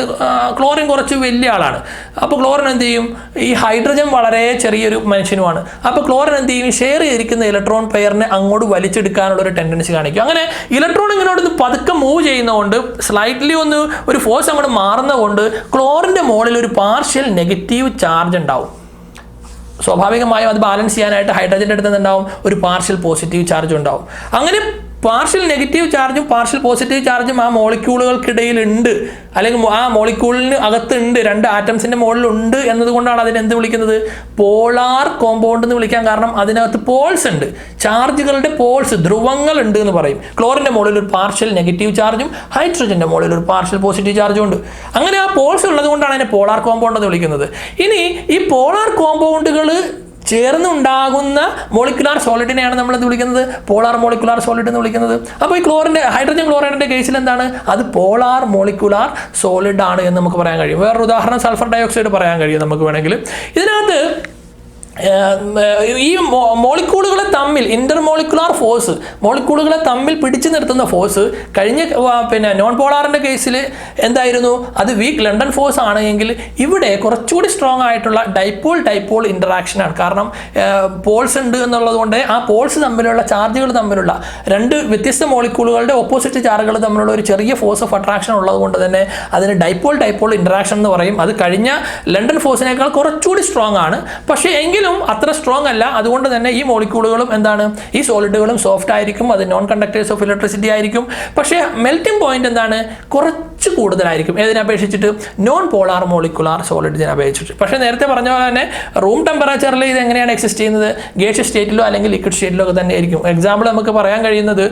ക്ലോറിൻ കുറച്ച് വലിയ ആളാണ്. അപ്പോൾ ക്ലോറിൻ എന്ത് ചെയ്യും? ഈ ഹൈഡ്രജൻ വളരെ ചെറിയൊരു മനുഷ്യനുമാണ്. അപ്പോൾ ക്ലോറിൻ എന്ത് ചെയ്യും? ഷെയർ ചെയ്തിരിക്കുന്ന ഇലക്ട്രോൺ പെയറിനെ അങ്ങോട്ട് വലിച്ചെടുക്കാനുള്ള ഒരു ടെൻഡൻസി കാണിക്കും. അങ്ങനെ ഇലക്ട്രോൺ ഇങ്ങോട്ട് പതുക്കെ മൂവ് ചെയ്യുന്നതുകൊണ്ട്, സ്ലൈറ്റ്ലി ഒന്ന് ഒരു ഫോഴ്സ് അങ്ങോട്ട് മാറുന്നതുകൊണ്ട് ക്ലോറിന്റെ മോളിൽ ഒരു പാർഷ്യൽ നെഗറ്റീവ് ചാർജ് ഉണ്ടാവും. സ്വാഭാവികമായും അത് ബാലൻസ് ചെയ്യാനായിട്ട് ഹൈഡ്രജൻ്റെ അടുത്ത് ഉണ്ടാവും ഒരു പാർഷ്യൽ പോസിറ്റീവ് ചാർജ് ഉണ്ടാവും. അങ്ങനെ പാർഷ്യൽ നെഗറ്റീവ് ചാർജും പാർഷ്യൽ പോസിറ്റീവ് ചാർജും ആ മോളിക്യൂളുകൾക്കിടയിൽ ഉണ്ട്, അല്ലെങ്കിൽ ആ മോളിക്യൂളിന് അകത്തുണ്ട്, 2 ആറ്റംസിന്റെ മുകളിലുണ്ട് എന്നതുകൊണ്ടാണ് അതിനെ എന്ത് വിളിക്കുന്നത്? പോളാർ കോമ്പൗണ്ട് എന്ന് വിളിക്കാൻ കാരണം അതിനകത്ത് പോൾസ് ഉണ്ട്, ചാർജുകളുടെ പോൾസ്, ധ്രുവങ്ങൾ ഉണ്ട് എന്ന് പറയും. ക്ലോറിന്റെ മുകളിൽ ഒരു പാർഷ്യൽ നെഗറ്റീവ് ചാർജും ഹൈഡ്രജന്റെ മുകളിൽ ഒരു പാർഷ്യൽ പോസിറ്റീവ് ചാർജും ഉണ്ട്. അങ്ങനെ ആ പോൾസ് ഉള്ളത് കൊണ്ടാണ് അതിനെ പോളാർ കോമ്പൗണ്ട് എന്ന് വിളിക്കുന്നത്. ഇനി ഈ പോളാർ കോമ്പൗണ്ടുകൾ ചേർന്നുണ്ടാകുന്ന മോളിക്കുലാർ സോളിഡിനെയാണ് നമ്മൾ എന്ത് വിളിക്കുന്നത്? പോളാർ മോളിക്കുലാർ സോളിഡ് എന്ന് വിളിക്കുന്നത്. അപ്പോൾ ഈ ഹൈഡ്രജൻ ക്ലോറൈഡിന്റെ കേസിൽ എന്താണ്? അത് പോളാർ മോളിക്കുലാർ സോളിഡ് ആണ് എന്ന് നമുക്ക് പറയാൻ കഴിയും. വേറൊരു ഉദാഹരണം സൾഫർ ഡയോക്സൈഡ് പറയാൻ കഴിയും നമുക്ക് വേണമെങ്കിൽ. ഇതിനകത്ത് ഈ മോളിക്യൂളുകളെ തമ്മിൽ ഇന്റർമോളിക്കുലാർ ഫോഴ്സ്, മോളിക്യൂളുകളെ തമ്മിൽ പിടിച്ചു നിർത്തുന്ന ഫോഴ്സ് കഴിഞ്ഞ നോൺ പോളാറിന്റെ കേസിൽ എന്തായിരുന്നു? അത് വീക്ക് ലണ്ടൻ ഫോഴ്സ് ആണ്. എങ്കിൽ ഇവിടെ കുറച്ചുകൂടി സ്ട്രോങ് ആയിട്ടുള്ള ഡൈപോൾ ഇന്ററാക്ഷൻ ആണ്. കാരണം പോൾസ് ഉണ്ട് എന്നുള്ളത് കൊണ്ട് ആ പോൾസ് തമ്മിലുള്ള ചാർജുകൾ തമ്മിലുള്ള 2 വ്യത്യസ്ത മോളിക്യൂളുകളുടെ ഓപ്പോസിറ്റ് ചാർജുകൾ തമ്മിലുള്ള ഒരു ചെറിയ ഫോഴ്സ് ഓഫ് അട്രാക്ഷൻ ഉള്ളത് കൊണ്ട് തന്നെ അതിന് ഡൈപോൾ ഇന്ററാക്ഷൻ എന്ന് പറയും. അത് കഴിഞ്ഞ ലണ്ടൻ ഫോഴ്സിനേക്കാൾ കുറച്ചുകൂടി സ്ട്രോങ് ആണ്. പക്ഷേ എങ്കിലും അത്ര സ്ട്രോങ് അല്ല. അതുകൊണ്ട് തന്നെ ഈ മോളിക്യൂളുകളും എന്താണ്? ഈ സോളിഡുകളും സോഫ്റ്റ് ആയിരിക്കും, അത് നോൺ കണ്ടക്ടേഴ്സ് ഓഫ് ഇലക്ട്രിസിറ്റി ആയിരിക്കും. പക്ഷേ മെൽറ്റിംഗ് പോയിന്റ് എന്താണ്? കുറച്ച് കൂടുതലായിരിക്കും. ഏതിനെ അപേക്ഷിച്ചിട്ട്? നോൺ പോളാർ മോളിക്കുലാർ സോളിഡിനെ അപേക്ഷിച്ചിട്ട്. പക്ഷേ നേരത്തെ പറഞ്ഞ പോലെ തന്നെ റൂം ടെമ്പറേച്ചറിൽ ഇത് എങ്ങനെയാണ് എക്സിസ്റ്റ് ചെയ്യുന്നത്? ഗ്യാസിയസ് സ്റ്റേറ്റിലോ അല്ലെങ്കിൽ ലിക്വിഡ് സ്റ്റേറ്റിലോ ഒക്കെ തന്നെ ആയിരിക്കും. എക്സാമ്പിൾ നമുക്ക് പറയാൻ കഴിയുന്നത്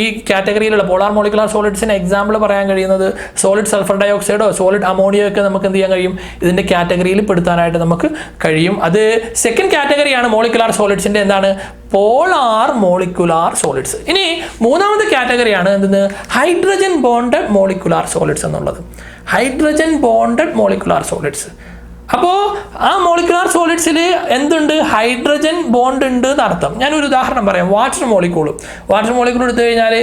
ഈ കാറ്റഗറിയിലുള്ള പോളാർ മോളിക്കുലാർ സോളിഡ്സിന് എക്സാമ്പിൾ പറയാൻ കഴിയുന്നത് സോളിഡ് സൾഫർ ഡയോക്സൈഡോ സോളിഡ് അമോണിയോ ഒക്കെ നമുക്ക് എന്ത് ചെയ്യാൻ കഴിയും? ഇതിന്റെ കാറ്റഗറിയിൽ പെടുത്താനായിട്ട് നമുക്ക് കഴിയും. അത് സെക്കൻഡ് കാറ്റഗറിയാണ് മോളിക്കുലാർ സോളിഡ്സിന്റെ. എന്താണ്? Polar molecular solids. ഇനി മൂന്നാമത്തെ കാറ്റഗറിയാണ് എന്തെന്ന്? ഹൈഡ്രജൻ ബോണ്ടഡ് മോളിക്കുലാർ സോളിഡ്സ് എന്നുള്ളത്. Hydrogen bonded molecular solids. അപ്പോൾ ആ മോളിക്കുലാർ സോളിഡ്സിൽ എന്തുണ്ട്? ഹൈഡ്രജൻ ബോണ്ട് ഉണ്ട് എന്നർത്ഥം. ഞാനൊരു ഉദാഹരണം പറയാം. വാട്ടർ മോളിക്യൂൾ എടുത്തു കഴിഞ്ഞാൽ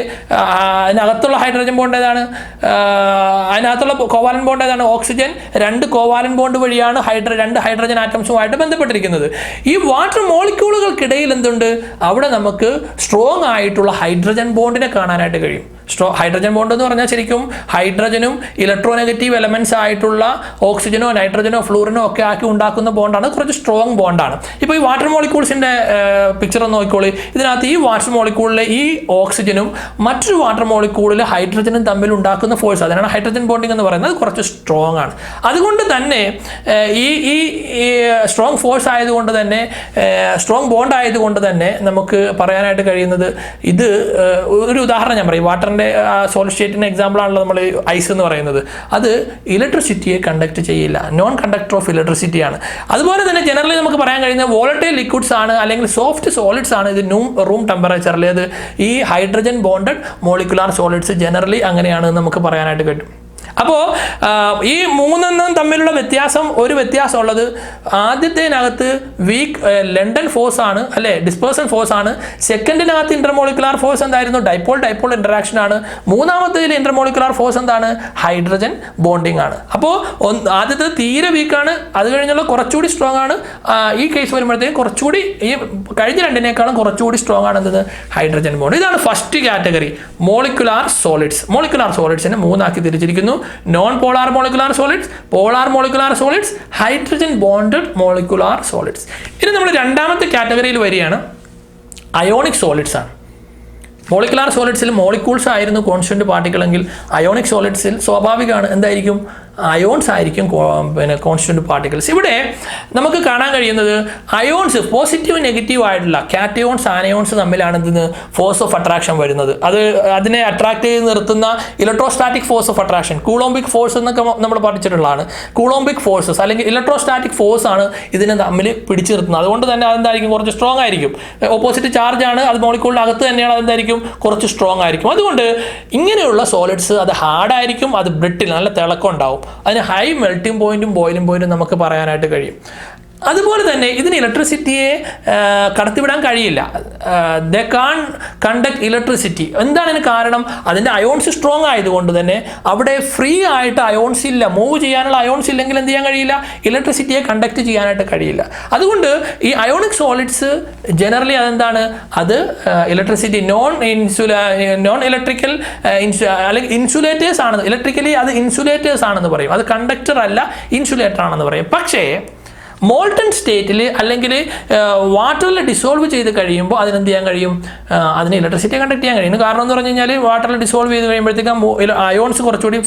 അതിനകത്തുള്ള ഹൈഡ്രജൻ ബോണ്ട് ഏതാണ്? അതിനകത്തുള്ള കോവാലന്റ് ബോണ്ട് ഏതാണ്? ഓക്സിജൻ. 2 കോവാലന്റ് ബോണ്ട് വഴിയാണ് 2 ഹൈഡ്രജൻ ആറ്റംസുമായിട്ട് ബന്ധപ്പെട്ടിരിക്കുന്നത്. ഈ വാട്ടർ മോളിക്യൂളുകൾക്കിടയിൽ എന്തുണ്ട്? അവിടെ നമുക്ക് സ്ട്രോങ് ആയിട്ടുള്ള ഹൈഡ്രജൻ ബോണ്ടിനെ കാണാനായിട്ട് കഴിയും. ഹൈഡ്രജൻ ബോണ്ട് എന്ന് പറഞ്ഞാൽ ശരിക്കും ഹൈഡ്രജനും ഇലക്ട്രോനെഗറ്റീവ് എലമെന്റ്സ് ആയിട്ടുള്ള ഓക്സിജനോ നൈട്രജനോ ഫ്ലൂറിനോ ഒക്കെ ആക്കി ഉണ്ടാക്കുന്ന ബോണ്ടാണ്. കുറച്ച് സ്ട്രോങ് ബോണ്ടാണ്. ഇപ്പോൾ ഈ വാട്ടർ മോളിക്യൂൾസിന്റെ പിക്ചർ ഒന്ന് നോക്കിക്കോളി. ഇതിനകത്ത് ഈ വാട്ടർ മോളിക്യൂളിലെ ഈ ഓക്സിജനും മറ്റൊരു വാട്ടർ മോളിക്യൂളിലെ ഹൈഡ്രജനും തമ്മിൽ ഉണ്ടാക്കുന്ന ഫോഴ്സ്, അതിനാണ് ഹൈഡ്രജൻ ബോണ്ടിങ് എന്ന് പറയുന്നത്, കുറച്ച് സ്ട്രോങ് ആണ്. അതുകൊണ്ട് തന്നെ ഈ സ്ട്രോങ് ഫോഴ്സ് ആയതുകൊണ്ട് തന്നെ, സ്ട്രോങ് ബോണ്ട് ആയതുകൊണ്ട് തന്നെ നമുക്ക് പറയാനായിട്ട് കഴിയുന്നത്, ഇത് ഒരു ഉദാഹരണം ഞാൻ പറയും. വാട്ടറിന്റെ സോളിഡ് സ്റ്റേറ്റിന്റെ എക്സാമ്പിൾ ആണല്ലോ നമ്മൾ ഐസ് എന്ന് പറയുന്നത്. അത് ഇലക്ട്രിസിറ്റിയെ കണ്ടക്ട് ചെയ്യില്ല, നോൺ കണ്ടക്ടർ ഓഫ് ഇലക്ട്രിസിറ്റി ആണ്. അതുപോലെ തന്നെ ജനറലി നമുക്ക് പറയാൻ കഴിയുന്ന വോളറ്റൈൽ ലിക്വിഡ്സ് ആണ് അല്ലെങ്കിൽ സോഫ്റ്റ് സോളിഡ്സ് ആണ് ഇത് റൂം ടെമ്പറേച്ചറിൽ. അത് ഈ hydrogen bonded molecular solids generally അങ്ങനെയാണ് നമുക്ക് പറയാനായിട്ട് പറ്റും. അപ്പോൾ ഈ മൂന്നെണ്ണം തമ്മിലുള്ള ഒരു വ്യത്യാസമുള്ളത് ആദ്യത്തേനകത്ത് വീക്ക് ലണ്ടൻ ഫോഴ്സ് ആണ് അല്ലേ, ഡിസ്പേഴ്സൺ ഫോഴ്സ് ആണ്. സെക്കൻഡിനകത്ത് ഇന്റർമോളിക്കുലാർ ഫോഴ്സ് എന്തായിരുന്നു, ഡൈപോൾ ഇന്ററാക്ഷൻ ആണ്. മൂന്നാമത്തേതിൽ ഇന്റർമോളിക്കുലാർ ഫോഴ്സ് എന്താണ്, ഹൈഡ്രജൻ ബോണ്ടിങ് ആണ്. അപ്പോൾ ആദ്യത്തെ തീരെ വീക്കാണ്, അത് കഴിഞ്ഞുള്ള കുറച്ചുകൂടി സ്ട്രോങ് ആണ്. ഈ കേസ് വരുമ്പോഴത്തേക്കും കുറച്ചുകൂടി ഈ കഴിഞ്ഞ രണ്ടിനേക്കാളും കുറച്ചുകൂടി സ്ട്രോങ് ആണ് എന്നത് ഹൈഡ്രജൻ ബോണ്ട്. ഇതാണ് first category molecular solids. Molecular സോളിഡ്സിനെ മൂന്നാക്കി തിരിച്ചിരിക്കുന്നു: non polar molecular solids, polar molecular solids, hydrogen bonded molecular solids. ഇനി നമ്മൾ രണ്ടാമത്തെ കാറ്റഗറിയിൽ വരികയാണ്, അയോണിക് സോളിഡ്സ് ആണ്. മോളിക്കുലാർ സോളിഡ്സിൽ മോളിക്യൂൾസ് ആയിരുന്നു കോൺസ്റ്റന്റ് പാർട്ടിക്കിൾ എങ്കിൽ അയോണിക് സോളിഡ്സിൽ സ്വാഭാവികമാണ് എന്തായിരിക്കും, അയോൺസ് ആയിരിക്കും പിന്നെ കോൺസ്റ്റന്റ് പാർട്ടിക്കിൾസ്. ഇവിടെ നമുക്ക് കാണാൻ കഴിയുന്നത് അയോൺസ് പോസിറ്റീവ് നെഗറ്റീവ് ആയിട്ടുള്ള കാറ്റയോൺസ് ആനയോൺസ് തമ്മിലാണ് ഇതിന് ഫോഴ്സ് ഓഫ് അട്രാക്ഷൻ വരുന്നത്. അതിനെ അട്രാക്ട് ചെയ്ത് നിർത്തുന്ന electrostatic force of attraction, coulombic force എന്നൊക്കെ നമ്മൾ പഠിച്ചിട്ടുള്ളതാണ്. കൂളോംബിക് ഫോഴ്സസ് അല്ലെങ്കിൽ ഇലക്ട്രോസ്റ്റാറ്റിക് ഫോഴ്സ് ആണ് ഇതിനെ തമ്മിൽ പിടിച്ചു നിർത്തുന്നത്. അതുകൊണ്ട് തന്നെ അതെന്തായിരിക്കും, കുറച്ച് സ്ട്രോങ് ആയിരിക്കും. ഓപ്പോസിറ്റ് ചാർജ് ആണ്, അത് മോളിക്യൂളിന്റെ അകത്ത് തന്നെയാണ്, അതെന്തായിരിക്കും, കുറച്ച് സ്ട്രോങ് ആയിരിക്കും. അതുകൊണ്ട് ഇങ്ങനെയുള്ള സോളിഡ്സ് അത് ഹാർഡായിരിക്കും, അത് ബ്രിട്ടിൽ നല്ല തിളക്കം ഉണ്ടാവും. അതിന് ഹൈ മെൽറ്റിംഗ് പോയിന്റും ബോയിലിംഗ് പോയിന്റും നമുക്ക് പറയാനായിട്ട് കഴിയും. അതുപോലെ തന്നെ ഇതിന് ഇലക്ട്രിസിറ്റിയെ കടത്തിവിടാൻ കഴിയില്ല. ദേ കാൺ കണ്ടക്ട് ഇലക്ട്രിസിറ്റി. എന്താണ് ഇതിന് കാരണം? അതിൻ്റെ അയോൺസ് സ്ട്രോങ് ആയതുകൊണ്ട് തന്നെ അവിടെ ഫ്രീ ആയിട്ട് അയോൺസ് ഇല്ല, മൂവ് ചെയ്യാനുള്ള അയോൺസ് ഇല്ലെങ്കിൽ എന്ത് ചെയ്യാൻ കഴിയില്ല, ഇലക്ട്രിസിറ്റിയെ കണ്ടക്ട് ചെയ്യാനായിട്ട് കഴിയില്ല. അതുകൊണ്ട് ഈ അയോണിക് സോളിഡ്സ് ജനറലി അതെന്താണ്, അത് ഇലക്ട്രിസിറ്റി നോൺ ഇലക്ട്രിക്കൽ അല്ലെങ്കിൽ ഇൻസുലേറ്റേഴ്സ് ആണ്. ഇലക്ട്രിക്കലി അത് ഇൻസുലേറ്റേഴ്സ് ആണെന്ന് പറയും, അത് കണ്ടക്ടർ അല്ല, ഇൻസുലേറ്റർ ആണെന്ന് പറയും. പക്ഷേ മോൾട്ടൺ സ്റ്റേറ്റിൽ അല്ലെങ്കിൽ വാട്ടറിൽ ഡിസോൾവ് ചെയ്ത് കഴിയുമ്പോൾ അതിനെന്ത് ചെയ്യാൻ കഴിയും, അതിന് ഇലക്ട്രിസിറ്റി കണ്ടക്ട് ചെയ്യാൻ കഴിയും. കാരണം എന്ന് പറഞ്ഞു കഴിഞ്ഞാൽ വാട്ടറിൽ ഡിസോൾവ് ചെയ്ത് കഴിയുമ്പോഴത്തേക്കും അയോൺസ് കുറച്ചുകൂടി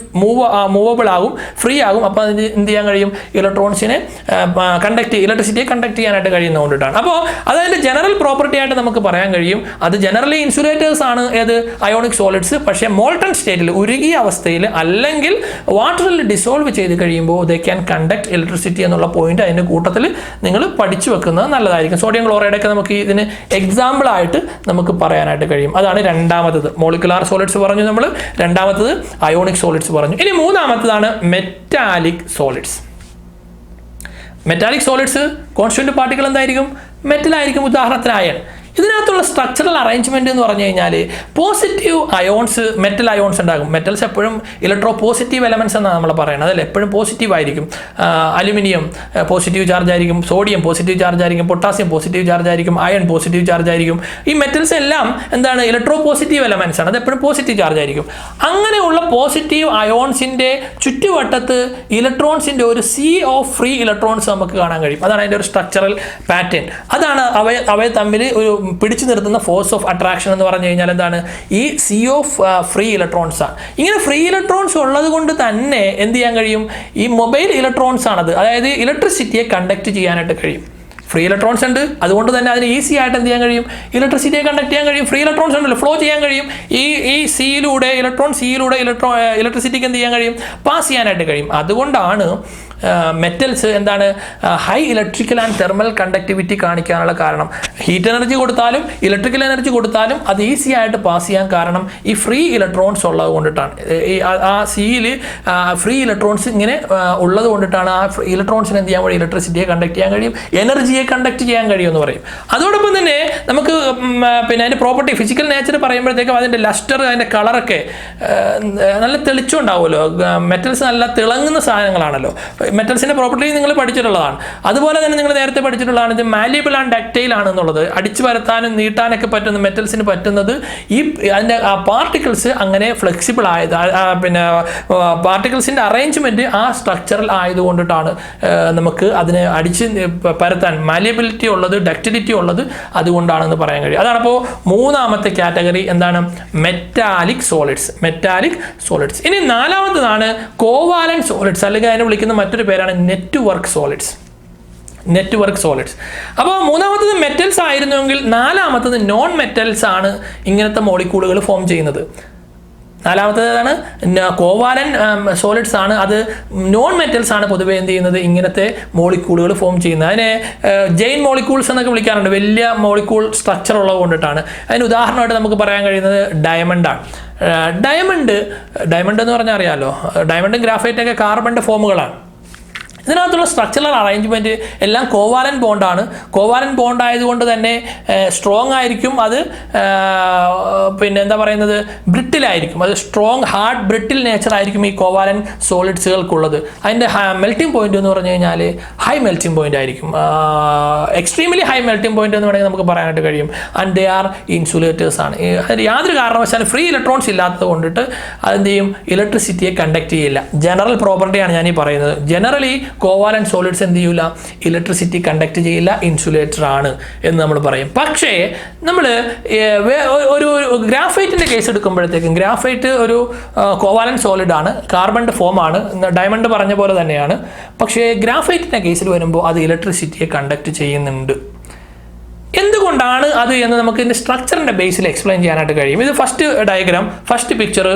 മൂവബിൾ ആകും, ഫ്രീ ആകും. അപ്പോൾ അതിന് എന്ത് ചെയ്യാൻ കഴിയും, ഇലക്ട്രോൺസിനെ ഇലക്ട്രിസിറ്റിയെ കണ്ടക്ട് ചെയ്യാനായിട്ട് കഴിയുന്നതുകൊണ്ടിട്ടാണ്. അപ്പോൾ അതതിൻ്റെ ജനറൽ പ്രോപ്പർട്ടി ആയിട്ട് നമുക്ക് പറയാൻ കഴിയും. അത് ജനറലി ഇൻസുലേറ്റേഴ്സ് ആണ് ഏത്, അയോണിക് സോളിഡ്സ്. പക്ഷേ മോൾട്ടൺ സ്റ്റേറ്റിൽ ഉരുകിയ അവസ്ഥയിൽ അല്ലെങ്കിൽ വാട്ടറിൽ ഡിസോൾവ് ചെയ്ത് കഴിയുമ്പോൾ ദേ ക്യാൻ കണ്ടക്ട് ഇലക്ട്രിസിറ്റി എന്നുള്ള പോയിന്റ് അതിൻ്റെ നിങ്ങൾ പഠിച്ചു വെക്കുന്നത് നല്ലതായിരിക്കും. സോഡിയം ക്ലോറൈഡ് ഒക്കെ നമുക്ക് ഇതിന് എക്സാമ്പിൾ ആയിട്ട് നമുക്ക് പറയാനായിട്ട് കഴിയും. അതാണ് രണ്ടാമത്തത്. മോളിക്കുലാർ സോളിഡ്സ് പറഞ്ഞു നമ്മൾ, രണ്ടാമത്തത് അയോണിക് സോളിഡ്സ് പറഞ്ഞു. ഇനി മൂന്നാമത്തതാണ് metallic solids. Metallic solids constant particle എന്തായിരിക്കും, മെറ്റലായിരിക്കും. ഉദാഹരണത്തിന് അയൺ. ഇതിനകത്തുള്ള സ്ട്രക്ചറൽ അറേഞ്ച്മെന്റ് എന്ന് പറഞ്ഞു കഴിഞ്ഞാൽ പോസിറ്റീവ് അയോൺസ്, മെറ്റൽ അയോൺസ് ഉണ്ടാകും. മെറ്റൽസ് എപ്പോഴും ഇലക്ട്രോ പോസിറ്റീവ് എലമെന്റ്സ് എന്നാണ് നമ്മൾ പറയുന്നത്, അതല്ല എപ്പോഴും പോസിറ്റീവ് ആയിരിക്കും. അലുമിനിയം പോസിറ്റീവ് ചാർജ് ആയിരിക്കും, സോഡിയം പോസിറ്റീവ് ചാർജ് ആയിരിക്കും, പൊട്ടാസ്യം പോസിറ്റീവ് ചാർജ് ആയിരിക്കും, അയൺ പോസിറ്റീവ് ചാർജ് ആയിരിക്കും. ഈ മെറ്റൽസ് എല്ലാം എന്താണ്, ഇലക്ട്രോ പോസിറ്റീവ് എലമെന്റ്സ് ആണ്, അത് എപ്പോഴും പോസിറ്റീവ് ചാർജ് ആയിരിക്കും. അങ്ങനെയുള്ള പോസിറ്റീവ് അയോൺസിന്റെ ചുറ്റുവട്ടത്ത് ഇലക്ട്രോൺസിന്റെ ഒരു സീ ഓഫ് ഫ്രീ ഇലക്ട്രോൺസ് നമുക്ക് കാണാൻ കഴിയും. അതാണ് അതിൻ്റെ ഒരു സ്ട്രക്ചറൽ പാറ്റേൺ. അതാണ് അവയെ തമ്മിൽ ഒരു പിടിച്ചു നിർത്തുന്ന ഫോഴ്സ് ഓഫ് അട്രാക്ഷൻ എന്ന് പറഞ്ഞു കഴിഞ്ഞാൽ എന്താണ്, ഈ സീ ഓഫ് ഫ്രീ ഇലക്ട്രോൺസ് ആണ്. ഇങ്ങനെ ഫ്രീ ഇലക്ട്രോൺസ് ഉള്ളത് കൊണ്ട് തന്നെ എന്ത് ചെയ്യാൻ കഴിയും, ഈ മൊബൈൽ ഇലക്ട്രോൺസ് ആണത്, അതായത് ഇലക്ട്രിസിറ്റിയെ കണ്ടക്ട് ചെയ്യാനായിട്ട് കഴിയും. ഫ്രീ ഇലക്ട്രോൺസ് ഉണ്ട്, അതുകൊണ്ട് തന്നെ അതിന് ഈസി ആയിട്ട് എന്ത് ചെയ്യാൻ കഴിയും, ഇലക്ട്രിസിറ്റിയെ കണ്ടക്ട് ചെയ്യാൻ കഴിയും. ഫ്രീ ഇലക്ട്രോൺസ് ഉണ്ടല്ലോ, ഫ്ലോ ചെയ്യാൻ കഴിയും. ഈ സിയിലൂടെ ഇലക്ട്രിസിറ്റിക്ക് എന്ത് ചെയ്യാൻ കഴിയും, പാസ് ചെയ്യാനായിട്ട് കഴിയും. അതുകൊണ്ടാണ് മെറ്റൽസ് എന്താണ്, high electrical and thermal conductivity കാണിക്കാനുള്ള കാരണം. ഹീറ്റ് എനർജി കൊടുത്താലും ഇലക്ട്രിക്കൽ എനർജി കൊടുത്താലും അത് ഈസി ആയിട്ട് പാസ് ചെയ്യാൻ കാരണം ഈ ഫ്രീ ഇലക്ട്രോൺസ് ഉള്ളത് കൊണ്ടിട്ടാണ്. ആ സിയിൽ ഫ്രീ ഇലക്ട്രോൺസ് ഇങ്ങനെ ഉള്ളത് കൊണ്ടിട്ടാണ് ആ ഇലക്ട്രോൺസിന് എന്ത് ചെയ്യാൻ കഴിയും, ഇലക്ട്രിസിറ്റിയെ കണ്ടക്ട് ചെയ്യാൻ കഴിയും, എനർജിയെ കണ്ടക്ട് ചെയ്യാൻ കഴിയും എന്ന് പറയും. അതോടൊപ്പം തന്നെ നമുക്ക് പിന്നെ അതിൻ്റെ പ്രോപ്പർട്ടി, ഫിസിക്കൽ നേച്ചർ പറയുമ്പോഴത്തേക്കും അതിൻ്റെ ലസ്റ്റർ, അതിൻ്റെ കളറൊക്കെ നല്ല തെളിച്ചുണ്ടാവുമല്ലോ. മെറ്റൽസ് നല്ല തിളങ്ങുന്ന സാധനങ്ങളാണല്ലോ. മെറ്റൽസിന്റെ പ്രോപ്പർട്ടി നിങ്ങൾ പഠിച്ചിട്ടുള്ളതാണ്. അതുപോലെ തന്നെ നിങ്ങൾ നേരത്തെ പഠിച്ചിട്ടുള്ളതാണ് ഇത് മാലിയബിൾ ആൻഡ് ഡക്റ്റൈൽ ആണെന്നുള്ളത്. അടിച്ചു പരത്താനും നീട്ടാനൊക്കെ പറ്റുന്ന മെറ്റൽസിന് പറ്റുന്നത് ഈ അതിൻ്റെ ആ പാർട്ടിക്കിൾസ് അങ്ങനെ ഫ്ലെക്സിബിൾ ആയത്, പിന്നെ പാർട്ടിക്കിൾസിന്റെ അറേഞ്ച്മെന്റ് ആ സ്ട്രക്ചറൽ ആയതുകൊണ്ടിട്ടാണ് നമുക്ക് അതിനെ അടിച്ച് പരത്താൻ മാലിയബിലിറ്റി ഉള്ളത്, ഡക്റ്റിലിറ്റി ഉള്ളത് അതുകൊണ്ടാണെന്ന് പറയാൻ കഴിയും. അതാണ് അപ്പോൾ മൂന്നാമത്തെ കാറ്റഗറി എന്താണ്, മെറ്റാലിക് സോളിഡ്സ്. Metallic solids. ഇനി നാലാമത്തതാണ് കോവാലന്റ് സോളിഡ്സ്, അല്ലെങ്കിൽ അതിനെ വിളിക്കുന്ന മറ്റൊരു പേരാണ് നെറ്റ്വർക്ക് സോളിഡ്സ്. Network solids. അപ്പോൾ മൂന്നാമത്തത് മെറ്റൽസ് ആയിരുന്നുവെങ്കിൽ നാലാമത്തത് നോൺ മെറ്റൽസ് ആണ് ഇങ്ങനത്തെ മോളിക്യൂളുകൾ ഫോം ചെയ്യുന്നത്. നാലാമത്തേതാണ് കോവാലൻ സോളിഡ്സ് ആണ്. അത് നോൺ മെറ്റൽസ് ആണ് പൊതുവെ എന്ത് ചെയ്യുന്നത്, ഇങ്ങനത്തെ മോളിക്യൂളുകൾ ഫോം ചെയ്യുന്നത്. അതിനെ ജെയിൻ മോളിക്യൂൾസ് എന്നൊക്കെ വിളിക്കാറുണ്ട്, വലിയ മോളിക്യൂൾ സ്ട്രക്ചർ ഉള്ളത് കൊണ്ടിട്ടാണ്. അതിന് ഉദാഹരണമായിട്ട് നമുക്ക് പറയാൻ കഴിയുന്നത് ഡയമണ്ടാണ്. ഡയമണ്ട് എന്ന് പറഞ്ഞാൽ അറിയാമല്ലോ, ഡയമണ്ടും ഗ്രാഫൈറ്റൊക്കെ കാർബണിൻ്റെ ഫോമുകളാണ്. ഇതിനകത്തുള്ള സ്ട്രക്ചറൽ അറേഞ്ച്മെൻറ്റ് എല്ലാം കോവാലൻ ബോണ്ടാണ്. കോവാലൻ ബോണ്ട് ആയതുകൊണ്ട് തന്നെ സ്ട്രോങ് ആയിരിക്കും. അത് പിന്നെ എന്താ പറയുന്നത്, ബ്രിട്ടിലായിരിക്കും. അത് സ്ട്രോങ് ഹാർഡ് ബ്രിട്ടിൽ നേച്ചർ ആയിരിക്കും ഈ കോവാലൻ സോളിഡ്സുകൾക്കുള്ളത്. അതിൻ്റെ മെൽറ്റിംഗ് പോയിന്റ് എന്ന് പറഞ്ഞു കഴിഞ്ഞാൽ ഹൈ മെൽറ്റിംഗ് പോയിന്റ് ആയിരിക്കും, എക്സ്ട്രീംലി ഹൈ മെൽറ്റിംഗ് പോയിന്റ് എന്ന് വേണമെങ്കിൽ നമുക്ക് പറയാനായിട്ട് കഴിയും. ആൻഡ് ദേ ആർ ഇൻസുലേറ്റേഴ്സ് ആണ്. അതിന് യാതൊരു കാരണവശാലും ഫ്രീ ഇലക്ട്രോൺസ് ഇല്ലാത്തത് കൊണ്ടിട്ട് അതെന്ത് ചെയ്യും, ഇലക്ട്രിസിറ്റിയെ കണ്ടക്ട് ചെയ്യില്ല. ജനറൽ പ്രോപ്പർട്ടിയാണ് ഞാൻ ഈ പറയുന്നത്. ജനറലി കോവാലന്റ് സോളിഡ്സ് എന്ത് ചെയ്യില്ല, ഇലക്ട്രിസിറ്റി കണ്ടക്ട് ചെയ്യില്ല, ഇൻസുലേറ്റർ ആണ് എന്ന് നമ്മൾ പറയും. പക്ഷേ നമ്മൾ ഒരു ഗ്രാഫൈറ്റിൻ്റെ കേസ് എടുക്കുമ്പോഴത്തേക്കും, ഗ്രാഫൈറ്റ് ഒരു കോവാലന്റ് സോളിഡ് ആണ്, കാർബണിൻ്റെ ഫോമാണ്, ഡയമണ്ട് പറഞ്ഞ പോലെ തന്നെയാണ്. പക്ഷേ ഗ്രാഫൈറ്റിൻ്റെ കേസിൽ വരുമ്പോൾ അത് ഇലക്ട്രിസിറ്റിയെ കണ്ടക്ട് ചെയ്യുന്നുണ്ട്. എന്തുകൊണ്ടാണ് അത് എന്ന് നമുക്ക് ഇതിൻ്റെ സ്ട്രക്ചറിൻ്റെ ബേസിൽ എക്സ്പ്ലെയിൻ ചെയ്യാനായിട്ട് കഴിയും. ഇത് ഫസ്റ്റ് ഡയഗ്രാം, ഫസ്റ്റ് പിക്ചർ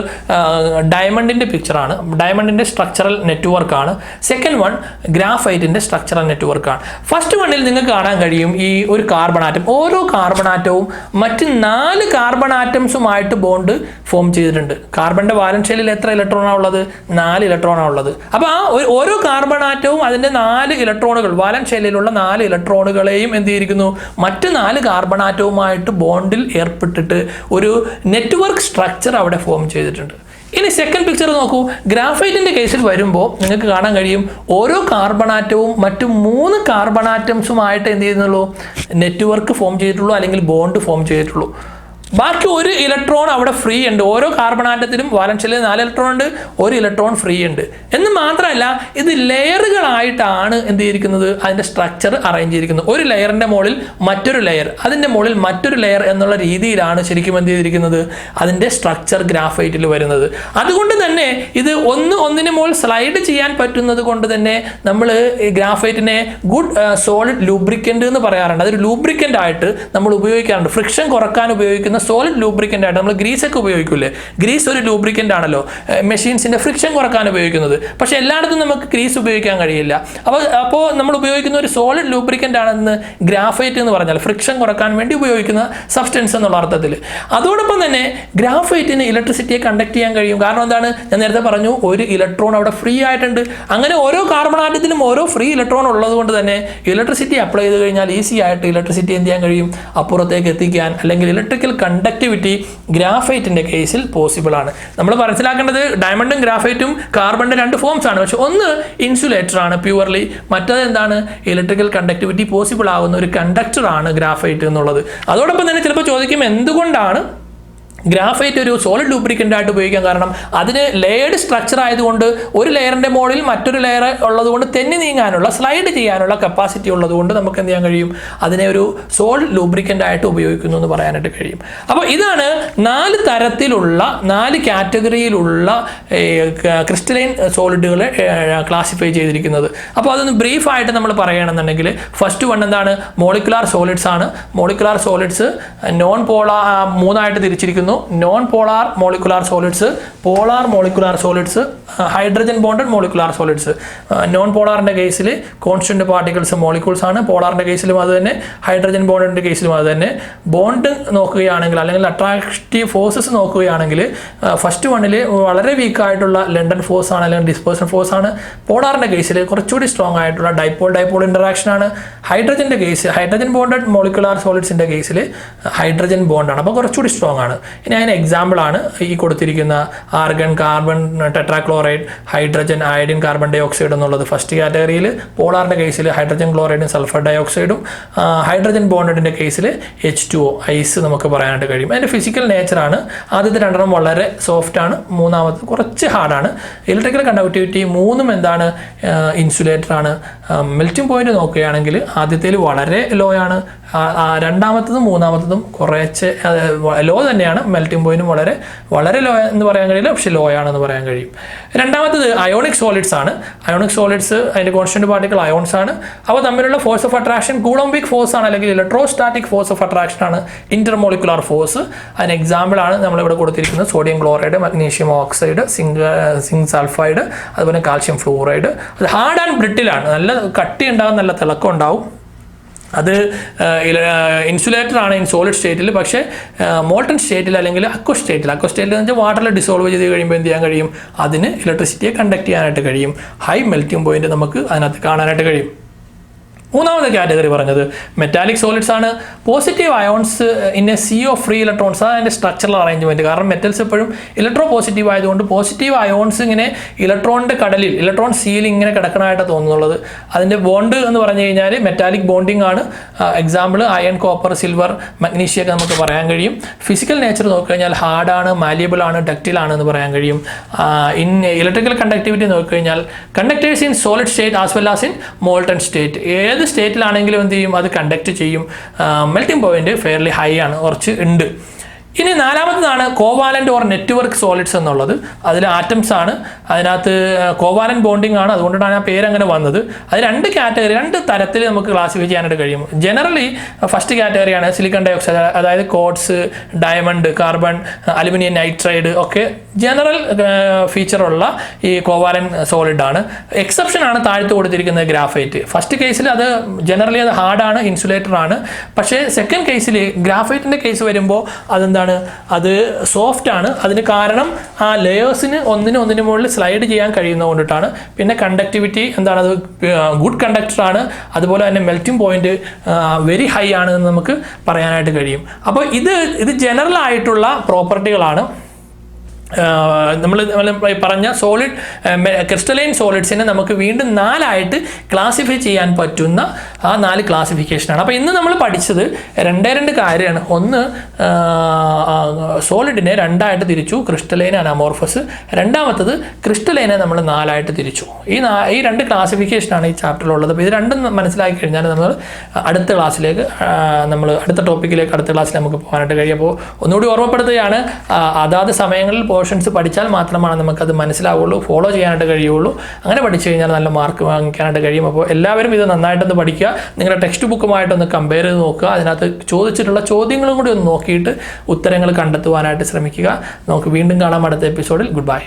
ഡയമണ്ടിൻ്റെ പിക്ചറാണ്, ഡയമണ്ടിൻ്റെ സ്ട്രക്ചറൽ നെറ്റ്വർക്കാണ്. സെക്കൻഡ് വൺ ഗ്രാഫൈറ്റിൻ്റെ സ്ട്രക്ചറൽ നെറ്റ്വർക്കാണ്. ഫസ്റ്റ് വണ്ണിൽ നിങ്ങൾക്ക് കാണാൻ കഴിയും ഈ ഒരു കാർബൺ ആറ്റം, ഓരോ കാർബൺ ആറ്റവും മറ്റ് 4 കാർബൺ ആറ്റംസുമായിട്ട് ബോണ്ട് ഫോം ചെയ്തിട്ടുണ്ട്. കാർബണിൻ്റെ വാലൻസ് ഷെല്ലിൽ എത്ര ഇലക്ട്രോണാണ് ഉള്ളത്, 4 ഇലക്ട്രോണാണ് ഉള്ളത്. അപ്പോൾ ആ ഓരോ കാർബൺ ആറ്റവും അതിൻ്റെ 4 ഇലക്ട്രോണുകൾ, വാലൻസ് ഷെല്ലിലുള്ള 4 ഇലക്ട്രോണുകളെയും എന്ത് ചെയ്തിരിക്കുന്നു, മറ്റ് 4 കാർബൺ ആറ്റവുമായിട്ട് ബോണ്ടിൽ ഏർപ്പെട്ടിട്ട് ഒരു നെറ്റ്വർക്ക് സ്ട്രക്ചർ അവിടെ ഫോം ചെയ്തിട്ടുണ്ട്. ഇനി സെക്കൻഡ് പിക്ചർ നോക്കൂ. ഗ്രാഫൈറ്റിൻ്റെ കേസിൽ വരുമ്പോൾ നിങ്ങൾക്ക് കാണാൻ കഴിയും ഓരോ കാർബൺ ആറ്റവും മറ്റു 3 കാർബൺ ആറ്റംസുമായിട്ട് എന്ത് ചെയ്യുന്നുള്ളൂ, നെറ്റ്വർക്ക് ഫോം ചെയ്തിട്ടുള്ളൂ, അല്ലെങ്കിൽ ബോണ്ട് ഫോം ചെയ്തിട്ടുള്ളൂ. ബാക്കി 1 ഇലക്ട്രോൺ അവിടെ ഫ്രീ ഉണ്ട്. ഓരോ കാർബൺ ആറ്റത്തിലും വാലൻസ് ഷെല്ലിൽ 4 ഇലക്ട്രോൺ ഉണ്ട്, 1 ഇലക്ട്രോൺ ഫ്രീ ഉണ്ട്. എന്ന് മാത്രമല്ല ഇത് ലെയറുകളായിട്ടാണ് എന്ത് ചെയ്തിരിക്കുന്നത്, അതിൻ്റെ സ്ട്രക്ചർ അറേഞ്ച് ചെയ്തിരിക്കുന്നത്. ഒരു ലെയറിൻ്റെ മുകളിൽ മറ്റൊരു ലെയർ, അതിൻ്റെ മുകളിൽ മറ്റൊരു ലെയർ എന്നുള്ള രീതിയിലാണ് ശരിക്കും എന്ത് ചെയ്തിരിക്കുന്നത്, അതിൻ്റെ സ്ട്രക്ചർ ഗ്രാഫൈറ്റിൽ വരുന്നത്. അതുകൊണ്ട് തന്നെ ഇത് ഒന്നിന് മുകളിൽ സ്ലൈഡ് ചെയ്യാൻ പറ്റുന്നത് കൊണ്ട് തന്നെ നമ്മൾ ഗ്രാഫൈറ്റിനെ ഗുഡ് സോളിഡ് ലൂബ്രിക്കൻ്റ് എന്ന് പറയാറുണ്ട്. അതൊരു ലൂബ്രിക്കൻ്റ് ആയിട്ട് നമ്മൾ ഉപയോഗിക്കാറുണ്ട്. ഫ്രിക്ഷൻ കുറക്കാൻ ഉപയോഗിക്കുന്ന സോളിഡ് ലൂബ്രിക്കൻ്റ് ആയിട്ട് നമ്മൾ ഗ്രീസൊക്കെ ഉപയോഗിക്കില്ലേ, ഗ്രീസ് ഒരു ലൂബ്രിക്കൻ്റ് ആണല്ലോ, മെഷീൻസിൻ്റെ ഫ്രിക്ഷൻ കുറക്കാൻ ഉപയോഗിക്കുന്നത്. പക്ഷേ എല്ലായിടത്തും നമുക്ക് ഗ്രീസ് ഉപയോഗിക്കാൻ കഴിയില്ല. അപ്പോൾ നമ്മൾ ഉപയോഗിക്കുന്ന ഒരു സോളിഡ് ലൂബ്രിക്കൻ്റ് ആണെന്ന് ഗ്രാഫൈറ്റ് എന്ന് പറഞ്ഞാൽ ഫ്രിക്ഷൻ കുറക്കാൻ വേണ്ടി ഉപയോഗിക്കുന്ന സബ്സ്റ്റൻസ് എന്നുള്ള അർത്ഥത്തിൽ. അതോടൊപ്പം തന്നെ ഗ്രാഫൈറ്റിന് ഇലക്ട്രിസിറ്റിയെ കണ്ടക്ട് ചെയ്യാൻ കഴിയും. കാരണം എന്താണ്, ഞാൻ നേരത്തെ പറഞ്ഞു 1 ഇലക്ട്രോൺ അവിടെ ഫ്രീ ആയിട്ടുണ്ട്. അങ്ങനെ ഓരോ കാർബൺ ആറ്റത്തിലും ഓരോ ഫ്രീ ഇലക്ട്രോൺ ഉള്ളത് കൊണ്ട് തന്നെ ഇലക്ട്രിസിറ്റി അപ്ലൈ ചെയ്ത് കഴിഞ്ഞാൽ ഈസി ആയിട്ട് ഇലക്ട്രിസിറ്റി എന്ത് ചെയ്യാൻ കഴിയും, അപ്പുറത്തേക്ക് എത്തിക്കാൻ, അല്ലെങ്കിൽ ഇലക്ട്രിക്കൽ കണ്ടക്ടിവിറ്റി ഗ്രാഫൈറ്റിൻ്റെ കേസിൽ പോസിബിൾ ആണ്. നമ്മൾ മനസ്സിലാക്കേണ്ടത് ഡയമണ്ടും ഗ്രാഫൈറ്റും കാർബണിൻ്റെ 2 ഫോംസ് ആണ്. പക്ഷെ ഒന്ന് ഇൻസുലേറ്റർ ആണ് പ്യുവർലി, മറ്റേത് എന്താണ്, ഇലക്ട്രിക്കൽ കണ്ടക്ടിവിറ്റി പോസിബിൾ ആകുന്ന ഒരു കണ്ടക്ടർ ആണ് ഗ്രാഫൈറ്റ് എന്നുള്ളത്. അതോടൊപ്പം തന്നെ ചിലപ്പോൾ ചോദിക്കും എന്തുകൊണ്ടാണ് ഗ്രാഫൈറ്റ് ഒരു സോളിഡ് ലൂബ്രിക്കൻ്റ് ആയിട്ട് ഉപയോഗിക്കാൻ കാരണം, അതിന് ലെയർഡ് സ്ട്രക്ചർ ആയതുകൊണ്ട് ഒരു ലെയറിൻ്റെ മുകളിൽ മറ്റൊരു ലെയർ ഉള്ളതുകൊണ്ട് തെന്നി നീങ്ങാനുള്ള, സ്ലൈഡ് ചെയ്യാനുള്ള കപ്പാസിറ്റി ഉള്ളതുകൊണ്ട് നമുക്ക് എന്ത് ചെയ്യാൻ കഴിയും, അതിനെ ഒരു സോളിഡ് ലൂബ്രിക്കൻ്റ് ആയിട്ട് ഉപയോഗിക്കുന്നു എന്ന് പറയാനായിട്ട് കഴിയും. അപ്പോൾ ഇതാണ് 4 തരത്തിലുള്ള 4 കാറ്റഗറിയിലുള്ള ക്രിസ്റ്റലൈൻ സോളിഡുകളെ ക്ലാസിഫൈ ചെയ്തിരിക്കുന്നത്. അപ്പോൾ അതൊന്ന് ബ്രീഫായിട്ട് നമ്മൾ പറയുകയാണെന്നുണ്ടെങ്കിൽ ഫസ്റ്റ് വൺ എന്താണ്, മോളിക്കുലാർ സോളിഡ്സ് ആണ്. മോളിക്കുലാർ സോളിഡ്സ് നോൺ പോളാർ 3 തിരിച്ചിരിക്കുന്നു. Non polar molecular solids, polar molecular solids, hydrogen bonded molecular solids. Non പോളാറിൻ്റെ കേസിൽ കോൺസ്റ്റന്റ് പാർട്ടിക്കിൾസ് മോളിക്യൂൾസ് ആണ്. പോളാറിൻ്റെ കേസിലും അത് തന്നെ, ഹൈഡ്രജൻ ബോണ്ടഡിൻ്റെ കേസിലും അത് തന്നെ. ബോണ്ട് നോക്കുകയാണെങ്കിൽ അല്ലെങ്കിൽ അട്രാക്റ്റീവ് ഫോഴ്സസ് നോക്കുകയാണെങ്കിൽ ഫസ്റ്റ് വണ്ണിൽ വളരെ വീക്കായിട്ടുള്ള ലണ്ടൻ ഫോഴ്സ് ആണ്, അല്ലെങ്കിൽ ഡിസ്പേഴ്സൺ ഫോഴ്സ് ആണ്. പോളാറിൻ്റെ കേസിൽ കുറച്ചുകൂടി സ്ട്രോങ് ആയിട്ടുള്ള ഡൈപോൾ ഇൻറ്ററാക്ഷൻ ആണ്. ഹൈഡ്രജൻ്റെ കേസ്, ഹൈഡ്രജൻ ബോണ്ടഡ് മോളിക്കുലാർ സോളിഡ്സിൻ്റെ കേസിൽ ഹൈഡ്രജൻ ബോണ്ടാണ്, അപ്പോൾ കുറച്ചുകൂടി സ്ട്രോങ് ആണ്. ഇനി അതിന് എക്സാമ്പിളാണ് ഈ കൊടുത്തിരിക്കുന്ന argon, carbon tetrachloride, hydrogen, iodine, carbon dioxide എന്നുള്ളത് ഫസ്റ്റ് കാറ്റഗറിയിൽ. പോളാറിൻ്റെ കേസിൽ ഹൈഡ്രജൻ ക്ലോറൈഡും സൾഫർ ഡൈ ഓക്സൈഡും. ഹൈഡ്രജൻ ബോണ്ടഡിൻ്റെ കേസിൽ H2O, ഐസ് നമുക്ക് പറയാനായിട്ട് കഴിയും. അതിൻ്റെ ഫിസിക്കൽ നേച്ചറാണ്. ആദ്യത്തെ 2 വളരെ സോഫ്റ്റ് ആണ്, മൂന്നാമത് കുറച്ച് ഹാർഡാണ്. ഇലക്ട്രിക്കൽ കണ്ടക്ടിവിറ്റി 3 എന്താണ്, ഇൻസുലേറ്റർ ആണ്. മെൽറ്റിംഗ് പോയിന്റ് നോക്കുകയാണെങ്കിൽ ആദ്യത്തേൽ വളരെ ലോ ആണ്, രണ്ടാമത്തതും മൂന്നാമത്തതും കുറച്ച് ലോ തന്നെയാണ്. മെൽറ്റിംഗ് പോയിന്റും വളരെ ലോ എന്ന് പറയാൻ കഴിയില്ല, പക്ഷേ ലോ ആണെന്ന് പറയാൻ കഴിയും. രണ്ടാമത്തത് അയോണിക് സോളിഡ്സ് ആണ്. അയോണിക് സോളിഡ്സ് അതിൻ്റെ കോൺസ്റ്റന്റ് പാർട്ടിക്കിൾ അയോൺസ് ആണ്. അവ തമ്മിലുള്ള force of attraction coulombic force ആണ്, അല്ലെങ്കിൽ ഇലക്ട്രോസ്റ്റാറ്റിക് ഫോഴ്സ് ഓഫ് അട്രാക്ഷൻ ആണ്, ഇന്റർമോളിക്കുലർ ഫോഴ്സ്. അതിന് എക്സാമ്പിൾ ആണ് നമ്മളിവിടെ കൊടുത്തിരിക്കുന്നത് sodium chloride, magnesium oxide, zinc sulphide, അതുപോലെ കാൽഷ്യം ഫ്ലൂറൈഡ്. അത് ഹാർഡ് ആൻഡ് ബ്രിട്ടിലാണ്, നല്ല കട്ടി ഉണ്ടാകും, നല്ല തിളക്കം ഉണ്ടാവും. അത് ഇൻസുലേറ്റർ ആണ് ഇൻ സോളിഡ് സ്റ്റേറ്റിൽ. പക്ഷേ മോൾട്ടൺ സ്റ്റേറ്റിൽ അല്ലെങ്കിൽ അക്വ സ്റ്റേറ്റിൽ എന്ന് വെച്ചാൽ വാട്ടറിൽ ഡിസോൾവ് ചെയ്ത് കഴിയുമ്പോൾ എന്ത് ചെയ്യാൻ കഴിയും, അതിന് ഇലക്ട്രിസിറ്റിയെ കണ്ടക്ട് ചെയ്യാനായിട്ട് കഴിയും. ഹൈ മെൽറ്റിംഗ് പോയിന്റ് നമുക്ക് അതിനകത്ത് കാണാനായിട്ട് കഴിയും. മൂന്നാമത്തെ കാറ്റഗറി പറഞ്ഞത് മെറ്റാലിക് സോളിഡ്സ് ആണ്. Positive ions in a sea of free electrons, അതാണ് അതിൻ്റെ സ്ട്രക്ചറൽ അറേഞ്ച്മെൻറ്റ്. കാരണം മെറ്റൽസ് എപ്പോഴും ഇലക്ട്രോ പോസിറ്റീവ് ആയതുകൊണ്ട് പോസിറ്റീവ് അയോൺസ് ഇങ്ങനെ ഇലക്ട്രോണിൻ്റെ കടലിൽ, ഇലക്ട്രോൺ സീൽ ഇങ്ങനെ കിടക്കണമായിട്ട് തോന്നുന്നുള്ളത്. അതിൻ്റെ ബോണ്ട് എന്ന് പറഞ്ഞു കഴിഞ്ഞാൽ മെറ്റാലിക് ബോണ്ടിങ് ആണ്. Example iron, copper, silver, magnesium ഒക്കെ നമുക്ക് പറയാൻ കഴിയും. ഫിസിക്കൽ നേച്ചർ നോക്കിക്കഴിഞ്ഞാൽ ഹാർഡാണ്, മാലിയബിൾ ആണ്, ഡക്റ്റിൽ ആണ് എന്ന് പറയാൻ കഴിയും. ഇൻ ഇലക്ട്രിക്കൽ കണ്ടക്ടിവിറ്റി നോക്കിക്കഴിഞ്ഞാൽ conductors in solid state as well as in molten state, ഏത് സ്റ്റേറ്റിലാണെങ്കിലും എന്ത് ചെയ്യും, അത് കണ്ടക്ട് ചെയ്യും. മെൽറ്റിംഗ് പോയിന്റ് ഫെയർലി ഹൈ ആണ്, കുറച്ച് ഉണ്ട്. ഇനി നാലാമത്തതാണ് കോവാലന്റ് ഓർ നെറ്റ്വർക്ക് സോളിഡ്സ് എന്നുള്ളത്. അതിൽ ആറ്റംസ് ആണ്, അതിനകത്ത് കോവാലന്റ് ബോണ്ടിങ് ആണ്, അതുകൊണ്ടാണ് ആ പേര് അങ്ങനെ വന്നത്. അത് രണ്ട് കാറ്റഗറി, രണ്ട് തരത്തിൽ നമുക്ക് ക്ലാസിഫൈ ചെയ്യാനായിട്ട് കഴിയും. ജനറലി ഫസ്റ്റ് കാറ്റഗറിയാണ് സിലിക്കൺ ഡയോക്സൈഡ്, അതായത് quartz, diamond, carbon, aluminium nitride ഒക്കെ ജനറൽ ഫീച്ചറുള്ള ഈ കോവാലന്റ് സോളിഡ് ആണ്. എക്സെപ്ഷൻ ആണ് താഴത്ത് കൊടുത്തിരിക്കുന്നത് ഗ്രാഫൈറ്റ്. ഫസ്റ്റ് കേസിൽ അത് ജനറലി അത് ഹാർഡാണ്, ഇൻസുലേറ്റർ ആണ്. പക്ഷേ സെക്കൻഡ് കേസിൽ ഗ്രാഫൈറ്റിൻ്റെ കേസ് വരുമ്പോൾ അതെന്താണ്, അത് സോഫ്റ്റ് ആണ്. അതിന് കാരണം ആ ലെയേഴ്സിന് ഒന്നിന് മുകളിൽ സ്ലൈഡ് ചെയ്യാൻ കഴിയുന്നത് കൊണ്ടിട്ടാണ്. പിന്നെ കണ്ടക്ടിവിറ്റി എന്താണ്, അത് ഗുഡ് കണ്ടക്ടർ ആണ്. അതുപോലെ തന്നെ മെൽറ്റിംഗ് പോയിന്റ് വെരി ഹൈ ആണ് എന്ന് നമുക്ക് പറയാനായിട്ട് കഴിയും. അപ്പോൾ ഇത് ജനറൽ ആയിട്ടുള്ള പ്രോപ്പർട്ടികളാണ്. നമ്മൾ പറഞ്ഞ സോളിഡ് ക്രിസ്റ്റലൈൻ സോളിഡ്സിനെ നമുക്ക് വീണ്ടും 4ആയിട്ട് ക്ലാസിഫൈ ചെയ്യാൻ പറ്റുന്ന ആ 4 ക്ലാസിഫിക്കേഷനാണ്. അപ്പോൾ ഇന്ന് നമ്മൾ പഠിച്ചത് രണ്ട് കാര്യമാണ്. ഒന്ന്, സോളിഡിനെ 2ആയിട്ട് തിരിച്ചു, ക്രിസ്റ്റലൈൻ ആൻഡ് അമോർഫസ്. രണ്ടാമത്തത് ക്രിസ്റ്റലൈനെ നമ്മൾ 4ആയിട്ട് തിരിച്ചു. ഈ 2 ക്ലാസിഫിക്കേഷനാണ് ഈ ചാപ്റ്ററിലുള്ളത്. അപ്പോൾ ഇത് രണ്ടും മനസ്സിലാക്കി കഴിഞ്ഞാൽ നമ്മൾ അടുത്ത ക്ലാസ്സിലേക്ക്, അടുത്ത ടോപ്പിക്കിലേക്ക് അടുത്ത ക്ലാസ്സിൽ നമുക്ക് പോകാനായിട്ട് കഴിയും. അപ്പോൾ ഒന്നുകൂടി ഓർമ്മപ്പെടുത്തുകയാണ്, അതാത് സമയങ്ങളിൽ പോർഷൻസ് പഠിച്ചാൽ മാത്രമാണ് നമുക്കത് മനസ്സിലാവുള്ളൂ, ഫോളോ ചെയ്യാനായിട്ട് കഴിയുള്ളൂ. അങ്ങനെ പഠിച്ചു കഴിഞ്ഞാൽ നല്ല മാർക്ക് വാങ്ങിക്കാനായിട്ട് കഴിയും. അപ്പോൾ എല്ലാവരും ഇത് നന്നായിട്ടൊന്ന് പഠിക്കുക. നിങ്ങളുടെ ടെക്സ്റ്റ് ബുക്കുമായിട്ടൊന്ന് കമ്പയർ ചെയ്ത് നോക്കുക. അതിനകത്ത് ചോദിച്ചിട്ടുള്ള ചോദ്യങ്ങളും കൂടി ഒന്ന് നോക്കിയിട്ട് ഉത്തരങ്ങൾ കണ്ടെത്തുവാനായിട്ട് ശ്രമിക്കുക. നമുക്ക് വീണ്ടും കാണാം അടുത്ത എപ്പിസോഡിൽ. Good bye.